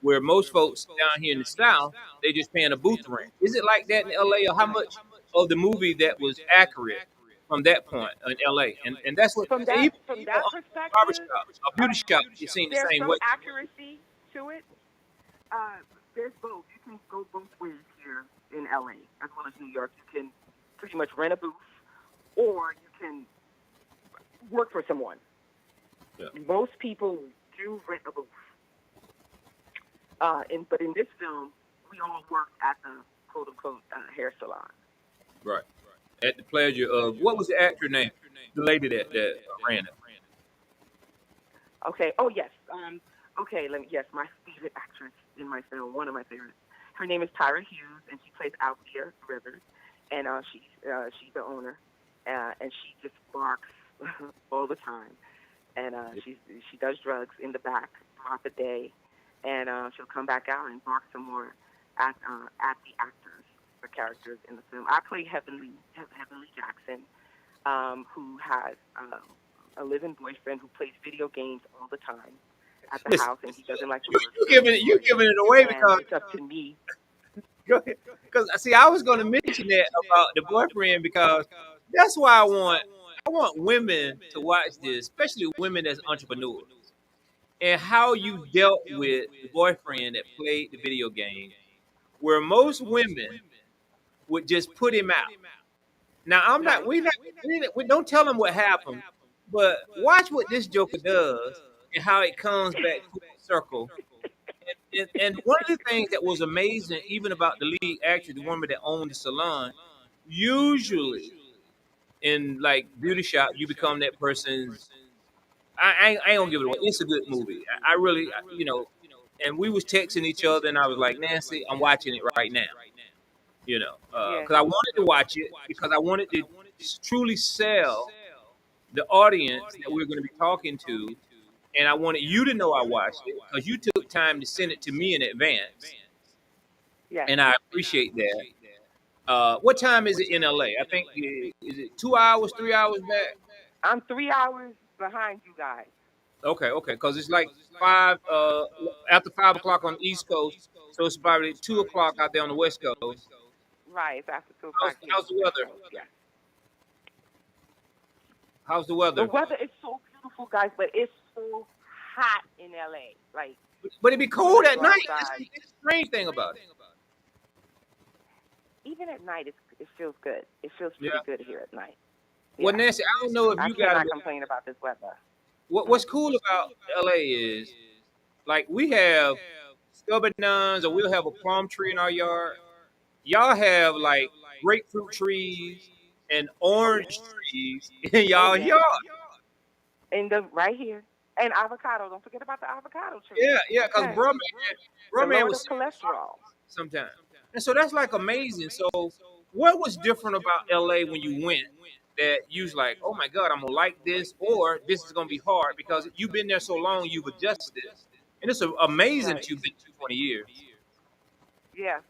Speaker 3: Where most folks down here in the South, they just paying a booth rent. Is it like that in LA, or how much of the movie that was accurate from that point in LA? And that's what
Speaker 7: from that perspective,
Speaker 3: barbershops, a beauty shop, you seen the
Speaker 7: there's
Speaker 3: same
Speaker 7: some
Speaker 3: way.
Speaker 7: accuracy to it. There's both. You can go both ways here in LA as well as New York. You can pretty much rent a booth, or you can work for someone. Yeah. Most people do rent a booth. But in this film, we all worked at the quote-unquote hair salon.
Speaker 3: Right. at the pleasure of what was the actor name? The lady that ran it.
Speaker 7: Okay. Oh yes. Okay. Yes, my favorite actress in my film, one of my favorites. Her name is Tyra Hughes, and she plays Althea Rivers, and she's the owner, and she just barks all the time, and she does drugs in the back throughout the day, and she'll come back out and bark some more at the actors, the characters in the film. I play Heavenly Jackson, who has a living boyfriend who plays video games all the time at the
Speaker 3: Listen,
Speaker 7: house, and he doesn't like to
Speaker 3: you,
Speaker 7: go to
Speaker 3: you
Speaker 7: sleep.
Speaker 3: giving it away
Speaker 7: And
Speaker 3: because
Speaker 7: it's up to me.
Speaker 3: because see, I was going to mention that about the boyfriend because that's why I want women to watch this, especially women as entrepreneurs, and how you dealt with the boyfriend that played the video game, where most women would just put him out. Now I'm not.
Speaker 7: Right.
Speaker 3: We don't tell him what happened, but watch what this Joker does and how it comes back full circle. And one of the things that was amazing, even about the lead actress, the woman that owned the salon, usually in like beauty shop, you become that person's. I ain't gonna give it away. It's a good movie. I really, And we was texting each other, and I was like, Nancy, I'm watching it right now.
Speaker 7: Yeah.
Speaker 3: Because I wanted to watch it because I wanted to truly sell the audience that we're going to be talking to, and I wanted you to know I watched it because you took time to send it to me in advance,
Speaker 7: Yes.
Speaker 3: and I appreciate that. What time is it in LA? I think is it 2 hours, 3 hours back?
Speaker 7: I'm 3 hours behind you guys.
Speaker 3: Okay, because it's like five after 5 o'clock on the East Coast, so it's probably 2 o'clock out there on the West Coast.
Speaker 7: Right. It's after 2 o'clock here
Speaker 3: How's
Speaker 7: on
Speaker 3: the
Speaker 7: the West
Speaker 3: weather?
Speaker 7: Coast. Yes.
Speaker 3: How's the
Speaker 7: The
Speaker 3: weather?
Speaker 7: weather is so beautiful, guys, but it's so hot in LA. Like,
Speaker 3: But it'd be cold at
Speaker 7: go
Speaker 3: night.
Speaker 7: outside.
Speaker 3: That's the strange thing about it.
Speaker 7: Even at night, it feels good. It feels pretty
Speaker 3: Yeah.
Speaker 7: good here at night.
Speaker 3: Well,
Speaker 7: Yeah.
Speaker 3: Nancy, I don't know if
Speaker 7: I
Speaker 3: you got
Speaker 7: cannot
Speaker 3: it.
Speaker 7: complain about this weather.
Speaker 3: What's cool about LA is like we have stubborn nuns, or we'll have a palm tree in our yard. Y'all have like grapefruit trees and
Speaker 7: Oh yeah.
Speaker 3: orange trees in
Speaker 7: Oh
Speaker 3: y'all
Speaker 7: yeah.
Speaker 3: yard.
Speaker 7: And the right here. And avocado. Don't forget about the avocado tree.
Speaker 3: Yeah, because
Speaker 7: Okay.
Speaker 3: bro
Speaker 7: The
Speaker 3: man
Speaker 7: Lord
Speaker 3: was
Speaker 7: of cholesterol.
Speaker 3: sometimes, and so that's like amazing. So, what was different about LA when you went that you was like, oh my God, I'm gonna like this, or this is gonna be hard because you've been there so long, you've adjusted, and it's amazing that
Speaker 7: Right.
Speaker 3: you've been there 20 years.
Speaker 7: Yeah.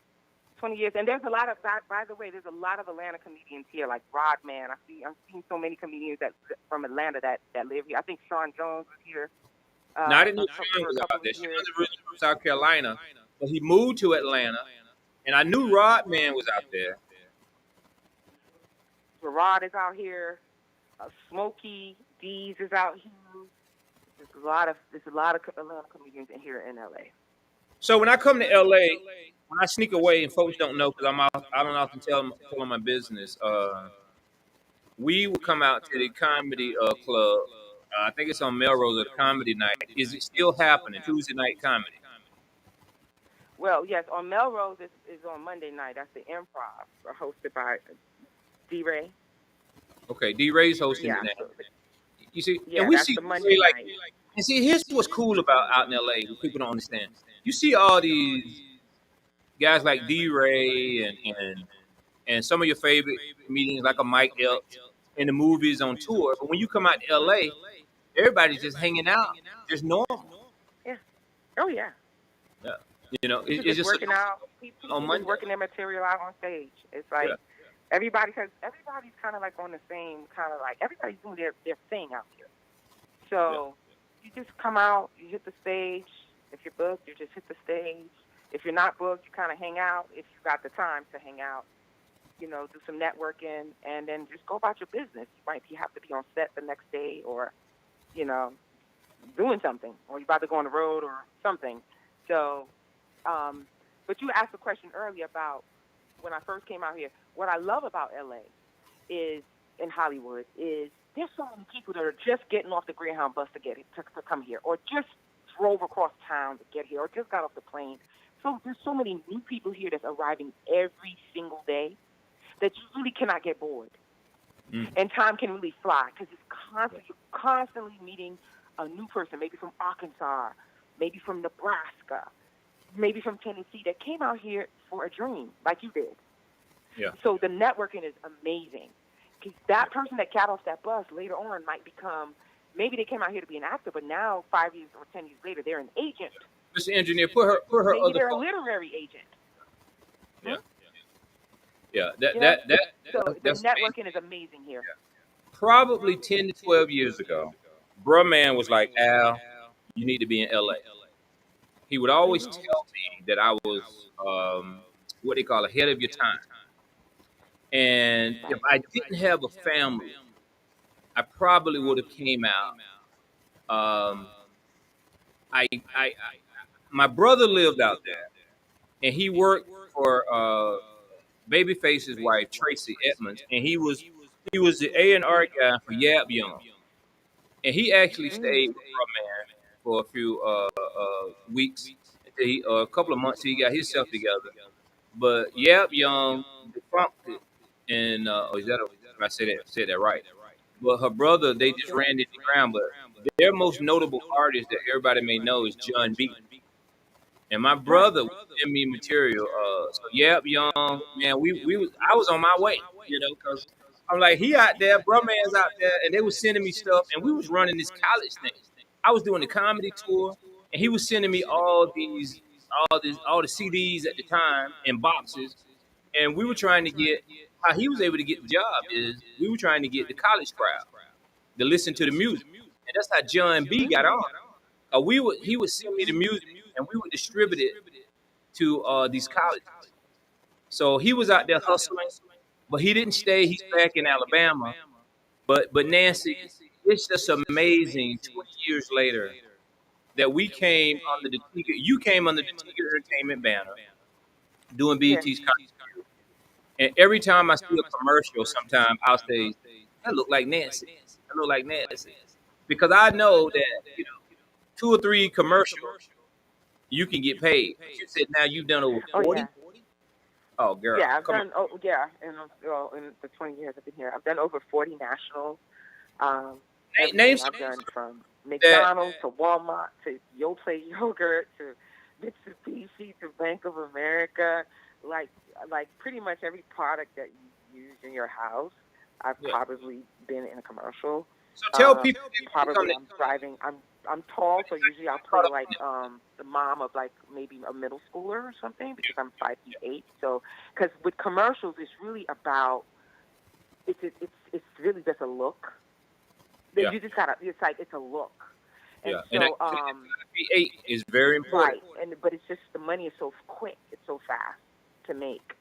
Speaker 7: 20 years. And there's a lot of, by the way, there's a lot of Atlanta comedians here, like Rodman. I'm seeing so many comedians from Atlanta that live here. I think Sean Jones was here
Speaker 3: Now I didn't know
Speaker 7: for
Speaker 3: Sean
Speaker 7: a
Speaker 3: was
Speaker 7: couple
Speaker 3: out
Speaker 7: of
Speaker 3: there. Sean
Speaker 7: years.
Speaker 3: is originally from South Carolina, but he moved to Atlanta, and I knew Rodman was out there.
Speaker 7: Gerard is out here. Smokey D's is out here. There's a lot of Atlanta comedians in here in LA.
Speaker 3: So when I come to LA, when I sneak away and folks don't know because I don't often tell them my business. We will come out to the comedy club. I think it's on Melrose at a comedy night. Is it still happening? Tuesday night comedy.
Speaker 7: Well, yes, on Melrose is on Monday night. That's the Improv, hosted by D. Ray.
Speaker 3: Okay, D. Ray's hosting
Speaker 7: Yeah.
Speaker 3: it now. You see,
Speaker 7: Yeah,
Speaker 3: and we
Speaker 7: that's
Speaker 3: see
Speaker 7: the Monday
Speaker 3: like,
Speaker 7: night.
Speaker 3: and see, here's what's cool about out in LA. What people don't understand. You see all these guys like D. Ray and some of your favorite comedians like a Mike Epps in the movies on tour. But when you come out to LA, everybody's just hanging out, just normal.
Speaker 7: Yeah. Oh yeah.
Speaker 3: Yeah.
Speaker 7: People
Speaker 3: It's
Speaker 7: just
Speaker 3: just
Speaker 7: working out. People
Speaker 3: on
Speaker 7: just
Speaker 3: Monday.
Speaker 7: working their material out on stage. It's like
Speaker 3: Yeah.
Speaker 7: everybody's kind of like on the same kind of like everybody's doing their thing out here. So you just come out, you hit the stage. If you're booked, you just hit the stage. If you're not booked, you kind of hang out. If you got the time to hang out, do some networking, and then just go about your business. You have to be on set the next day, or doing something, or you're about to go on the road or something. So, but you asked a question earlier about when I first came out here. What I love about LA is in Hollywood is there's so many people that are just getting off the Greyhound bus to come here, or just drove across town to get here, or just got off the plane. So there's so many new people here that's arriving every single day that you really cannot get bored. And time can really fly because it's constantly meeting a new person, maybe from Arkansas, maybe from Nebraska, maybe from Tennessee that came out here for a dream, like you did.
Speaker 3: Yeah.
Speaker 7: So the networking is amazing because that person that got off that bus later on might become, maybe they came out here to be an actor, but now 5 years or 10 years later, they're an agent.
Speaker 3: Mr. Engineer, put her
Speaker 7: Maybe
Speaker 3: other
Speaker 7: they're a
Speaker 3: phone.
Speaker 7: literary agent.
Speaker 3: Yeah. Yeah. That
Speaker 7: You know? So the
Speaker 3: that's
Speaker 7: networking is amazing here.
Speaker 3: probably 10 to 12 years ago. Bruh man was like, Al, you need to be in LA. He would always tell me that I was what they call ahead of your time. And if I didn't have a family, I probably would have came out. I my brother lived out there, and he worked for Babyface's wife Tracy Edmonds, and he was the A&R guy for Yab Young, and he actually stayed with man for a few weeks, until a couple of months till he got himself together. But Yab Young defunct it, and is that if I said that right? But her brother, they just ran it to the ground. But their most notable artist that everybody may know is John B. And my brother would send me material. So Yep, Young, man, I was on my way, because I'm like, he out there, bro, man's out there, and they was sending me stuff, and we was running this college thing. I was doing the comedy tour, and he was sending me all the CDs at the time in boxes, and we were trying to get. How he was able to get the job is we were trying to get the college crowd to listen to the music, and that's how John B got on. He would send me the music, and we would distribute it to these colleges. So he was out there hustling, but he didn't stay. He's back in Alabama. But Nancy, it's just amazing. 20 years later, that we came under you came under the Tiger Entertainment banner, doing BET's concert. And every time I see a commercial, sometimes I'll say, "That look like Nancy. That look like Nancy," because I know that 2 or 3 commercials, you can get paid. You said now you've done over 40. Oh, girl.
Speaker 7: Yeah, I've done. Oh, yeah, in the 20 years I've been here, I've done over 40 nationals.
Speaker 3: Name
Speaker 7: I've done from McDonald's to Walmart to Yoplait yogurt to Mitsubishi to Bank of America, like pretty much every product that you use in your house. I've probably been in a commercial.
Speaker 3: So tell people.
Speaker 7: Probably I'm driving. I'm tall, so usually I'll play like the mom of like maybe a middle schooler or something because I'm 5'8". So because with commercials, it's really about it's really just a look.
Speaker 3: Yeah.
Speaker 7: You just gotta. It's like it's a look. And
Speaker 3: yeah,
Speaker 7: so,
Speaker 3: and 8 is very important.
Speaker 7: Right, but it's just the money is so quick. It's so fast to make.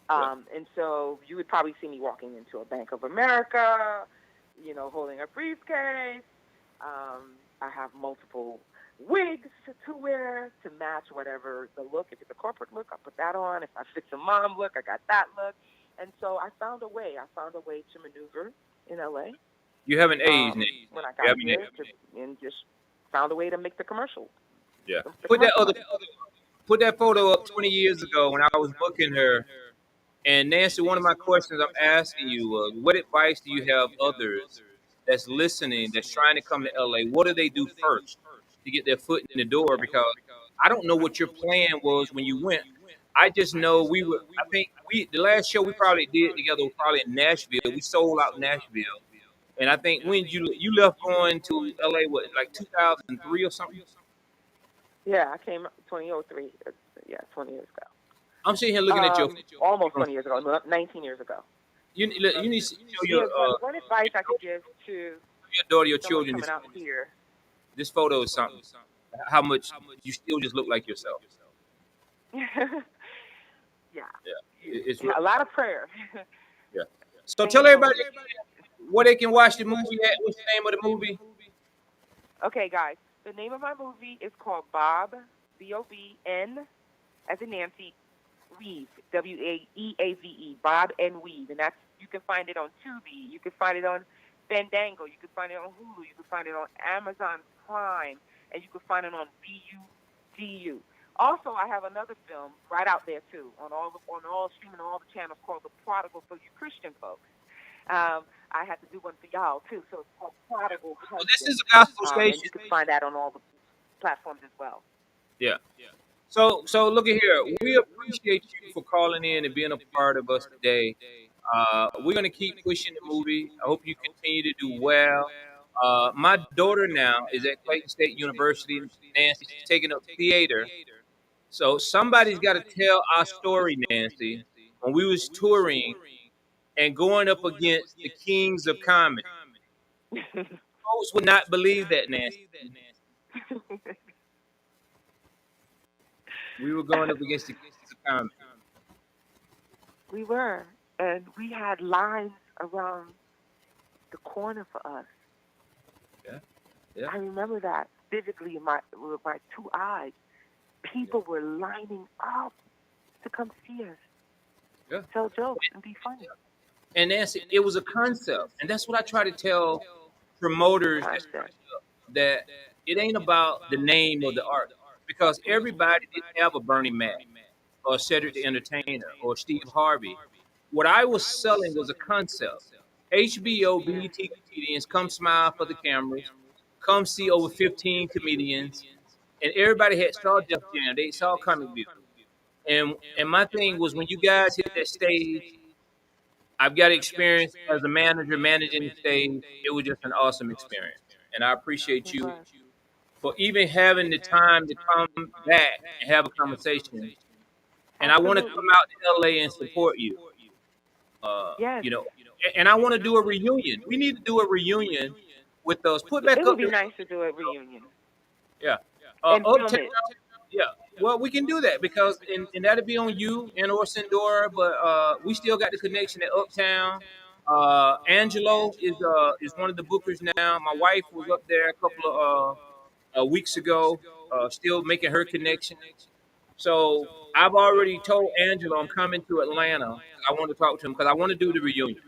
Speaker 7: And so you would probably see me walking into a Bank of America, holding a briefcase. I have multiple wigs to wear to match whatever the look. If it's a corporate look, I'll put that on. If I fix a mom look, I got that look. And so I found a way. To maneuver in LA.
Speaker 3: You haven't aged, Nick.
Speaker 7: When I got here, and just found a way to make the commercial.
Speaker 3: Yeah. Put that photo up 20 years ago when I was booking her. And Nancy, one of my questions I'm asking you was, what advice do you have others that's listening, that's trying to come to LA? What do they do first to get their foot in the door? Because I don't know what your plan was when you went. I just know the last show we probably did together was probably in Nashville. We sold out Nashville. And I think when you left going to LA, what, like 2003 or something?
Speaker 7: Yeah, I came 2003. 20 years ago.
Speaker 3: I'm sitting here looking at your
Speaker 7: almost 20 years ago, 19 years ago.
Speaker 3: You need to show your
Speaker 7: one advice I could give to
Speaker 3: your daughter, your children.
Speaker 7: Coming out here.
Speaker 3: This photo is something. How much you still just look like yourself.
Speaker 7: Yeah.
Speaker 3: It's
Speaker 7: a lot of prayer.
Speaker 3: Yeah. So tell everybody where they can watch the movie at. What's the name of the movie?
Speaker 7: Okay, guys. The name of my movie is called Bob, B-O-B-N, as in Nancy, Weave, W-A-E-A-V-E, Bob and Weave. And you can find it on Tubi. You can find it on Fandango. You can find it on Hulu. You can find it on Amazon Prime. And you can find it on VU. Also, I have another film right out there, too, on all streaming, all the channels called The Prodigal for you Christian folks. I had to do one for y'all too. So it's called Prodigal
Speaker 3: Well, this
Speaker 7: Husband,
Speaker 3: is a gospel
Speaker 7: and
Speaker 3: station.
Speaker 7: you can find that on all the platforms as well.
Speaker 3: Yeah. So look at here. We appreciate you for calling in and being a part of us today. We're gonna keep pushing the movie. I hope you continue to do well. My daughter now is at Clayton State University. Nancy, she's taking up theater. So somebody's got to tell our story, Nancy. When we was touring and going up against the kings of comedy, folks would not believe that, Nancy. We were going up against the kings of comedy.
Speaker 7: We were, and we had lines around the corner for us.
Speaker 3: Yeah, yeah.
Speaker 7: I remember that vividly with my two eyes. People were lining up to come see us,
Speaker 3: Yeah.
Speaker 7: tell jokes, and be funny.
Speaker 3: And Nancy, it was a concept, and that's what I try to tell promoters
Speaker 7: Concept.
Speaker 3: that it ain't about the name of the art, because everybody didn't have a Bernie Mac or Cedric the Entertainer or Steve Harvey. What I was selling was a concept. HBO, BET comedians, come smile for the cameras, come see over 15 comedians, and everybody had saw Def Jam, they saw Comic View. And my thing was, when you guys hit that stage, I've got experience as a manager managing the stage. It was just an awesome experience. And I appreciate
Speaker 7: It
Speaker 3: you
Speaker 7: was.
Speaker 3: for even having the time to come back and have a conversation. And I want to come
Speaker 7: Absolutely.
Speaker 3: out to LA and support you.
Speaker 7: Yes.
Speaker 3: You know, and I want to do a reunion. We need to do a reunion with those. Put back
Speaker 7: It would
Speaker 3: up
Speaker 7: be
Speaker 3: the
Speaker 7: nice to do a reunion
Speaker 3: yeah.
Speaker 7: and film
Speaker 3: Uptown.
Speaker 7: it.
Speaker 3: Yeah. Well, we can do that because and that'll be on you and or Sindora, but we still got the connection at Uptown. Angelo is one of the bookers now. My wife was up there a couple of weeks ago, still making her connection. So I've already told Angelo I'm coming to Atlanta. I want to talk to him because I want to do the reunion.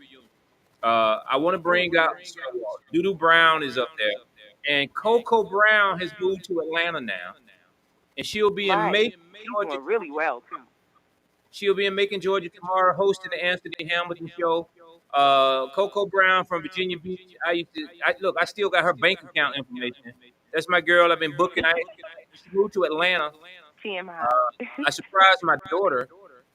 Speaker 3: I want to
Speaker 7: Oh,
Speaker 3: bring out
Speaker 7: really?
Speaker 3: Doodoo Brown is up there, and Coco Brown has moved to Atlanta now, and she'll be in
Speaker 7: Right.
Speaker 3: Macon,
Speaker 7: She's
Speaker 3: Georgia.
Speaker 7: doing really well too.
Speaker 3: She'll be in Macon, Georgia tomorrow, hosting the Anthony Hamilton show. Coco Brown from Virginia Beach. Look. I still got her bank account information. That's my girl. I've been booking. She moved to Atlanta.
Speaker 7: TMI.
Speaker 3: Uh, I surprised my daughter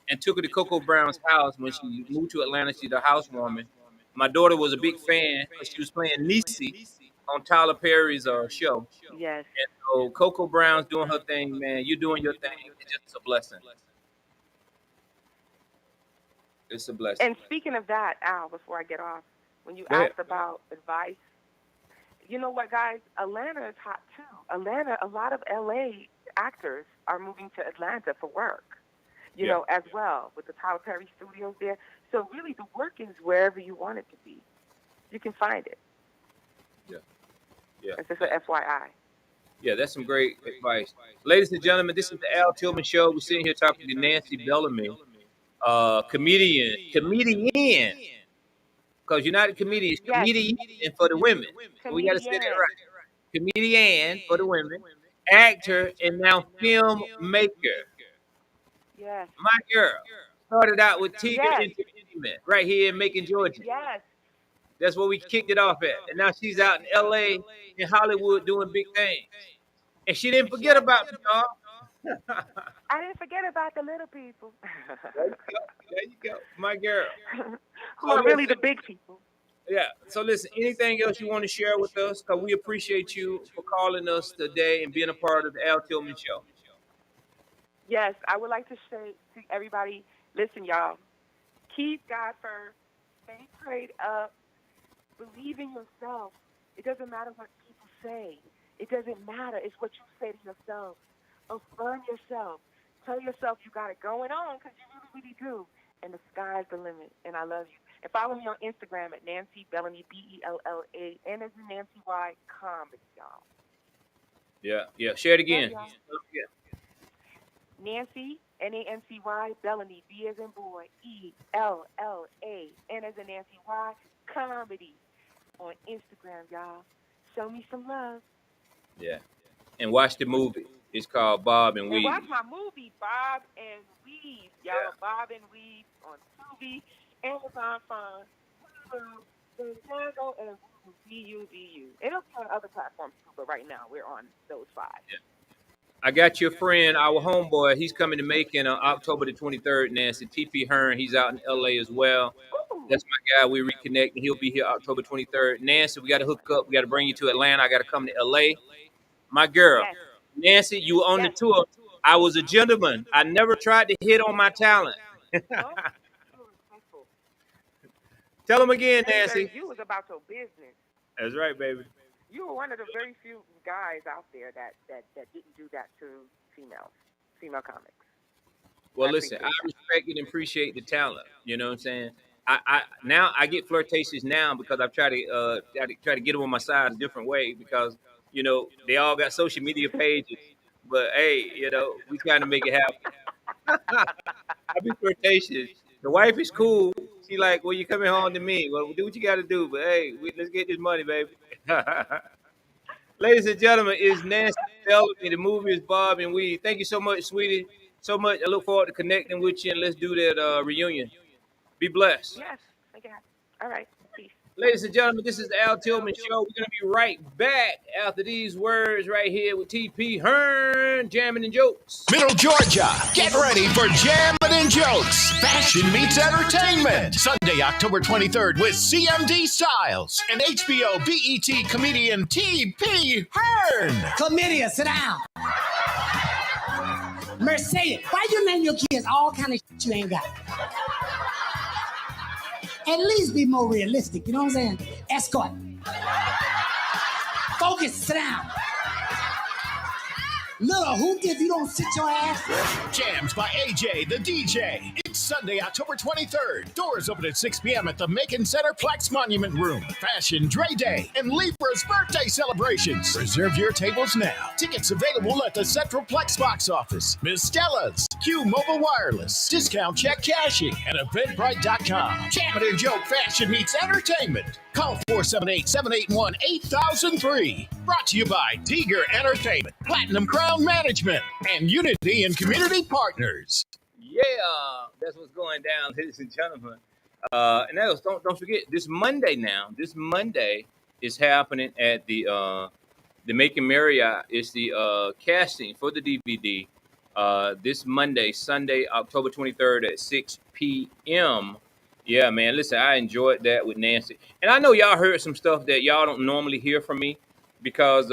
Speaker 3: and took her to Coco Brown's house when she moved to Atlanta. She's a housewarming. My daughter was a big fan because she was playing Niecy on Tyler Perry's show.
Speaker 7: Yes.
Speaker 3: And so Coco Brown's doing her thing, man. You're doing your thing. It's just a blessing. It's a blessing.
Speaker 7: And speaking of that, Al, before I get off, when you
Speaker 3: Go ahead.
Speaker 7: asked about advice, you know what, guys? Atlanta is hot too. Atlanta, a lot of LA actors are moving to Atlanta for work, you
Speaker 3: Yeah.
Speaker 7: know, as well, with the Tyler Perry studios there. So really, the work is wherever you want it to be. You can find it.
Speaker 3: Yeah. Yeah.
Speaker 7: It's just an FYI.
Speaker 3: Yeah, that's some great advice. Ladies and gentlemen, this is the Al Tillman Show. We're sitting here talking to Nancy Bellamy, comedian, because you're not a comedian, it's
Speaker 7: Yes,
Speaker 3: comedian for the women. So we got to say that
Speaker 7: comedian.
Speaker 3: right. Comedian for the women, actor, and now filmmaker.
Speaker 7: Yes,
Speaker 3: My girl started out with Tigger
Speaker 7: yes,
Speaker 3: Entertainment right here in Macon, Georgia.
Speaker 7: yes,
Speaker 3: That's where we kicked it off at. And now she's out in LA, in Hollywood, doing big things. And she didn't forget
Speaker 7: yes.
Speaker 3: about me, y'all.
Speaker 7: I didn't forget about the little people.
Speaker 3: There you go. There you go. My girl.
Speaker 7: Who
Speaker 3: So
Speaker 7: are really
Speaker 3: listen,
Speaker 7: the big people.
Speaker 3: yeah. So listen, anything else you want to share with us? Because we appreciate you for calling us today and being a part of the Al Tillman Show.
Speaker 7: Yes, I would like to say to everybody, listen, y'all, keep God first, stay prayed up, believe in yourself. It doesn't matter what people say. It doesn't matter. It's what you say to yourself. Affirm yourself. Tell yourself you got it going on because you really, really do. And the sky's the limit. And I love you. And follow me on Instagram at Nancy Bellamy, Bella, N as in Nancy Y, comedy, y'all.
Speaker 3: Yeah. Yeah. Share it again.
Speaker 7: Love y'all. Nancy, Nancy, Bellamy, B as in boy, Ella, N as in Nancy Y, comedy on Instagram, y'all. Show me some love.
Speaker 3: Yeah. And watch the movie. It's called Bob and
Speaker 7: And
Speaker 3: Weave.
Speaker 7: watch my movie, Bob and Weave, y'all.
Speaker 3: Yeah.
Speaker 7: Bob and Weave on Tubi, Amazon Prime. The Chicago and BUBU. It'll be on other platforms too, but right now we're on those five.
Speaker 3: I got your friend, our homeboy. He's coming to Macon on October the 23rd, Nancy. TP Hearn, he's out in LA as well.
Speaker 7: Ooh,
Speaker 3: That's my guy. We reconnecting. He'll be here October 23rd. Nancy, we got to hook up. We got to bring you to Atlanta. I got to come to LA. My girl,
Speaker 7: yes,
Speaker 3: Nancy, you were on the
Speaker 7: yes.
Speaker 3: tour. I was a gentleman. I never tried to hit on my talent.
Speaker 7: No, you were respectful.
Speaker 3: Tell him again,
Speaker 7: Very.
Speaker 3: Nancy.
Speaker 7: You was about your business.
Speaker 3: That's right, baby.
Speaker 7: You were one of the very few guys out there that didn't do that to female comics. I
Speaker 3: Well, listen, I
Speaker 7: appreciate that.
Speaker 3: respect and appreciate the talent. You know what I'm saying? I now I get flirtatious now because I've tried to try to get them on my side a different way because they all got social media pages, but hey, we trying to make it happen. I be flirtatious. The wife is cool. She like, well, you coming home to me. Well, do what you got to do, but hey, let's get this money, baby. Ladies and gentlemen, it's Nancy Bellamy. The movie is Bob and Weed. Thank you so much, sweetie. So much. I look forward to connecting with you and let's do that reunion. Be blessed.
Speaker 7: Yes, make it happen. All right, peace.
Speaker 3: Ladies and gentlemen, this is the Al Tillman Show. We're going to be right back after these words right here with TP Hearn, jamming and jokes.
Speaker 6: Middle Georgia, get ready for Jammin' and Jokes. Fashion meets entertainment. Sunday, October 23rd with CMD Styles and HBO BET comedian TP Hearn.
Speaker 8: Chlamydia, sit down. Mercedes, why you name your kids all kind of shit you ain't got? At least be more realistic, you know what I'm saying? Escort. Focus, sit down. Little hoopty if you don't sit your ass.
Speaker 6: Jams by AJ the DJ. It's Sunday, October 23rd. Doors open at 6 p.m. at the Macon Center Plex Monument Room. Fashion Dre Day and Libra's birthday celebrations. Reserve your tables now. Tickets available at the Central Plex box office, Miss Stella's, Q Mobile Wireless, Discount Check Cashing, and EventBrite.com. Jam and Joke Fashion meets entertainment. Call 478-781-8003. Brought to you by Tiger Entertainment, Platinum Crown Management, and Unity and Community Partners.
Speaker 3: Yeah, that's what's going down, ladies and gentlemen. And that was, don't forget, this Monday now. This Monday is happening at the Macon Marriott. It's the casting for the DVD. This Monday, Sunday, October 23rd at 6 p.m. Yeah, man. Listen, I enjoyed that with Nancy. And I know y'all heard some stuff that y'all don't normally hear from me because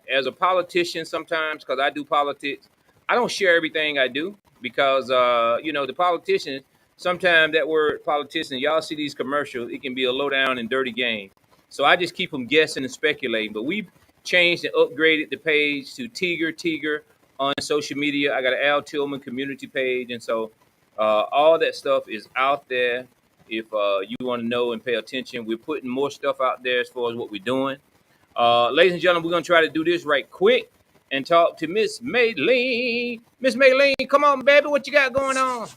Speaker 3: as a politician sometimes, because I do politics, I don't share everything I do because, the politicians, sometimes that word politician, y'all see these commercials, it can be a low down and dirty game. So I just keep them guessing and speculating. But we've changed and upgraded the page to Tiger on social media. I got an Al Tillman community page. And so all that stuff is out there. If you want to know and pay attention, we're putting more stuff out there as far as what we're doing. Ladies and gentlemen, we're going to try to do this right quick and talk to Miss Maylene. Miss Maylene, come on, baby. What you got going on?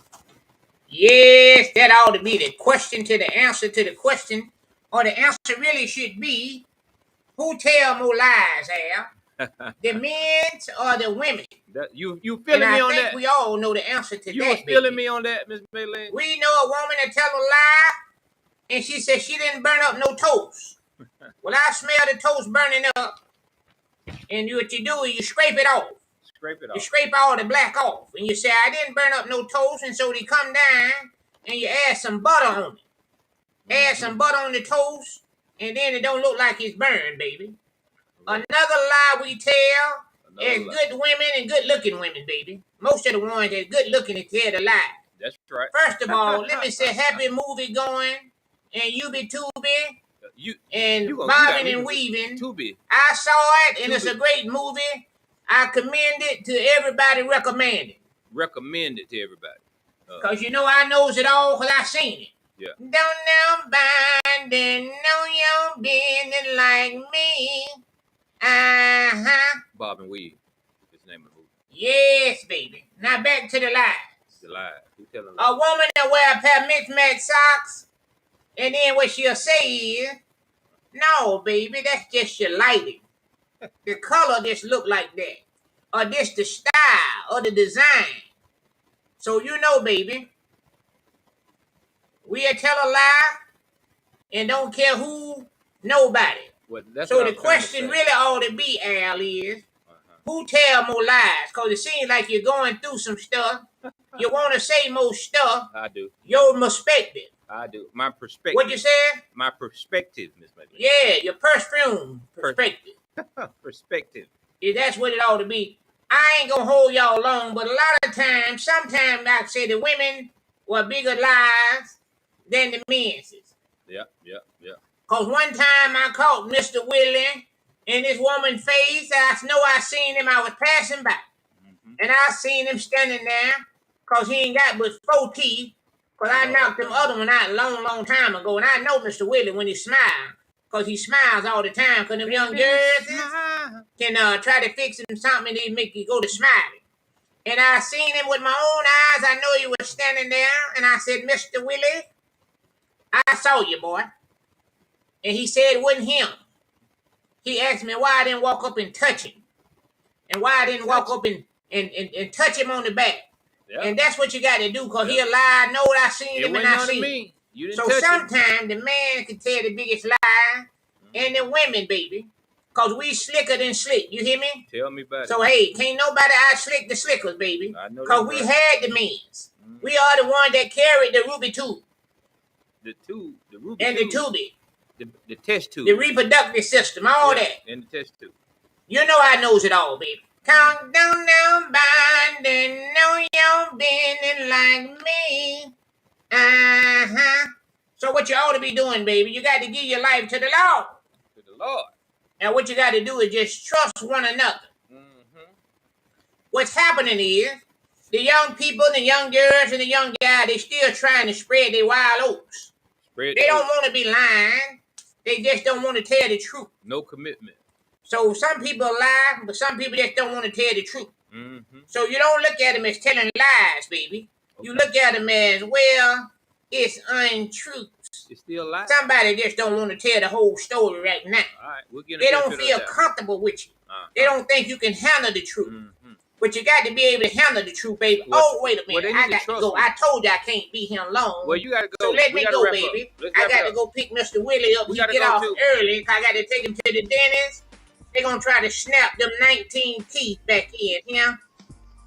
Speaker 5: Yes, that ought to be the question to the answer to the question. Or the answer really should be, who tell more lies, Al? The men or the women?
Speaker 3: You
Speaker 5: And
Speaker 3: feeling me
Speaker 5: I
Speaker 3: on
Speaker 5: think
Speaker 3: that?
Speaker 5: we all know the answer to
Speaker 3: You
Speaker 5: that,
Speaker 3: was feeling
Speaker 5: baby.
Speaker 3: me on that, Miss Maylene?
Speaker 5: We know a woman that tell a lie, and she said she didn't burn up no toast. Well, I smell the toast burning up, and what you do is you scrape it off.
Speaker 3: Scrape it
Speaker 5: You
Speaker 3: off.
Speaker 5: scrape all the black off, and you say, I didn't burn up no toast, and so they come down, and you add some butter on it. Add some butter on the toast, and then it don't look like it's burned, baby. Another lie we tell is good women and good looking women, baby. Most of the ones that's good looking is tell the lie.
Speaker 3: That's right.
Speaker 5: First of all, let me say happy movie going, and you be tubing, and bobbing and weaving.
Speaker 3: Tubi.
Speaker 5: I saw it, and it's a great movie. I commend it to everybody, recommend it.
Speaker 3: Recommend it to everybody.
Speaker 5: Because I knows it all because I seen it.
Speaker 3: Yeah.
Speaker 5: Don't nobody know your business like me. Uh-huh.
Speaker 3: Bob and Weed is the name of the movie.
Speaker 5: Yes, baby. Now back to the lies.
Speaker 3: The lie. Who telling
Speaker 5: A woman that wear a pair of mismatched socks, and then what she'll say is, no, baby, that's just your lighting. The color just look like that. Or this the style or the design. So baby, we'll tell a lie, and don't care who, nobody.
Speaker 3: Well, that's
Speaker 5: So
Speaker 3: what
Speaker 5: the
Speaker 3: I'm trying to
Speaker 5: question
Speaker 3: say.
Speaker 5: really ought to be, Al, is who tell more lies? Because it seems like you're going through some stuff. You want to say more stuff.
Speaker 3: I do.
Speaker 5: Your perspective.
Speaker 3: I do. My perspective.
Speaker 5: What you said?
Speaker 3: My perspective, Miss Medley.
Speaker 5: Yeah, your perfume perspective.
Speaker 3: Perspective.
Speaker 5: Yeah, that's what it ought to be. I ain't gonna hold y'all long, but a lot of times, sometimes I say the women were bigger lies than the men's.
Speaker 3: Yeah.
Speaker 5: Cause one time I caught Mr. Willie in this woman's face. I seen him. I was passing by, and I seen him standing there. Cause he ain't got but 4 teeth. Cause I knocked them other one out a long time ago, and I know Mr. Willie when he smiles. Cause he smiles all the time. Cause them young girls can try to fix him something and they make you go to smiling. And I seen him with my own eyes. I know he was standing there, and I said, Mr. Willie, I saw you, boy. And he said it wasn't him. He asked me why I didn't walk up and touch him. And why I didn't walk up and touch him on the back. Yep. And that's what you got to do, because he'll lie. I know what I seen him and I seen him. So sometimes the man can tell the biggest lie, and the women, baby. Because we slicker than slick. You hear me?
Speaker 3: Tell me about it.
Speaker 5: So, hey, can't nobody out-slick the slickers, baby. Because we had the means. We are the one that carried the ruby tube.
Speaker 3: The ruby
Speaker 5: and
Speaker 3: tube.
Speaker 5: The tubie.
Speaker 3: The test tube.
Speaker 5: The reproductive system, all that.
Speaker 3: And the test tube.
Speaker 5: You know I knows it all, baby. Count down, binding, know you're bending like me. So what you ought to be doing, baby, you got to give your life to the Lord.
Speaker 3: To the Lord.
Speaker 5: And what you got to do is just trust one another. What's happening is the young people, the young girls, and the young guys, they still trying to spread their wild oats. They don't want to be lying. They just don't want to tell the truth.
Speaker 3: No commitment.
Speaker 5: So some people lie, but some people just don't want to tell the truth. So you don't look at them as telling lies, baby. Okay. You look at them as, well, it's untruth.
Speaker 3: It's still lies.
Speaker 5: Somebody just don't want to tell the whole story right now.
Speaker 3: All right, we'll get
Speaker 5: they don't feel comfortable with you. They don't think you can handle the truth. But you got to be able to handle the truth, baby. Wait a minute. I got to go. I told you I can't be here long.
Speaker 3: Well, you got to go.
Speaker 5: So let me go, baby. I got to go pick Mr. Willie up. He get off early. I got to take him to the dentist. They're going to try to snap them 19 teeth back in,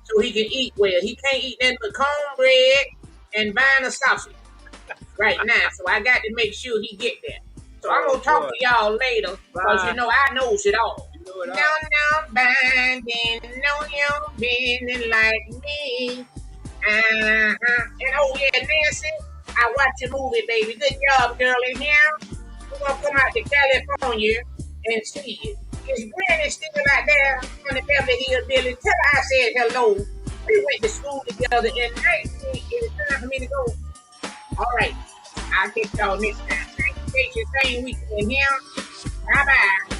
Speaker 5: so he can eat well. He can't eat nothing but cornbread and buying a sausage right now. So I got to make sure he get there. So I'm going to talk to y'all later, because you know I knows it all. Down, binding, know you're bending like me. And oh yeah, Nancy, I watch your movie, baby. Good job, girl, in here. We're going to come out to California and see you. Is Granny still out there on the Beverly Hills building? Tell her I said hello. We went to school together in 19. It's time for me to go. All right. I'll catch y'all next time. Same weekend here. Bye-bye.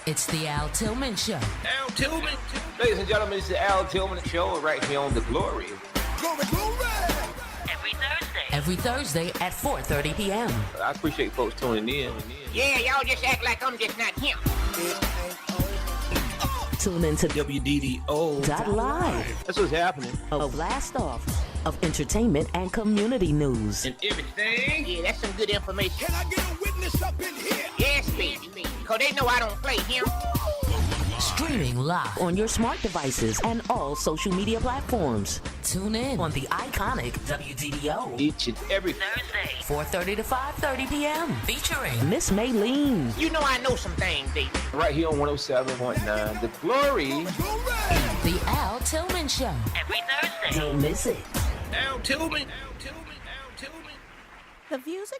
Speaker 2: It's the Al Tillman Show.
Speaker 3: Al Tillman. Ladies and gentlemen, it's the Al Tillman Show right here on The Glory.
Speaker 4: Glory, glory.
Speaker 2: Every Thursday at 4:30 p.m.
Speaker 3: I appreciate folks tuning in.
Speaker 5: Yeah, y'all just act like I'm just not him.
Speaker 2: Tune in to
Speaker 3: WDDO.live. That's what's happening.
Speaker 2: A blast off of entertainment and community news.
Speaker 3: And everything.
Speaker 5: Yeah, that's some good information.
Speaker 4: Can I get a witness up in here?
Speaker 5: Yes, baby. Because they know I don't play him.
Speaker 2: Streaming live on your smart devices and all social media platforms. Tune in on the iconic WDDO.
Speaker 3: Each and every
Speaker 2: Thursday, 4:30 to 5:30 p.m. Featuring Miss Maylene.
Speaker 5: You know I know some things, baby.
Speaker 3: right here on 107.9. The Glory.
Speaker 2: The Al Tillman Show. Every Thursday. Don't miss it.
Speaker 3: Al Tillman.
Speaker 1: The views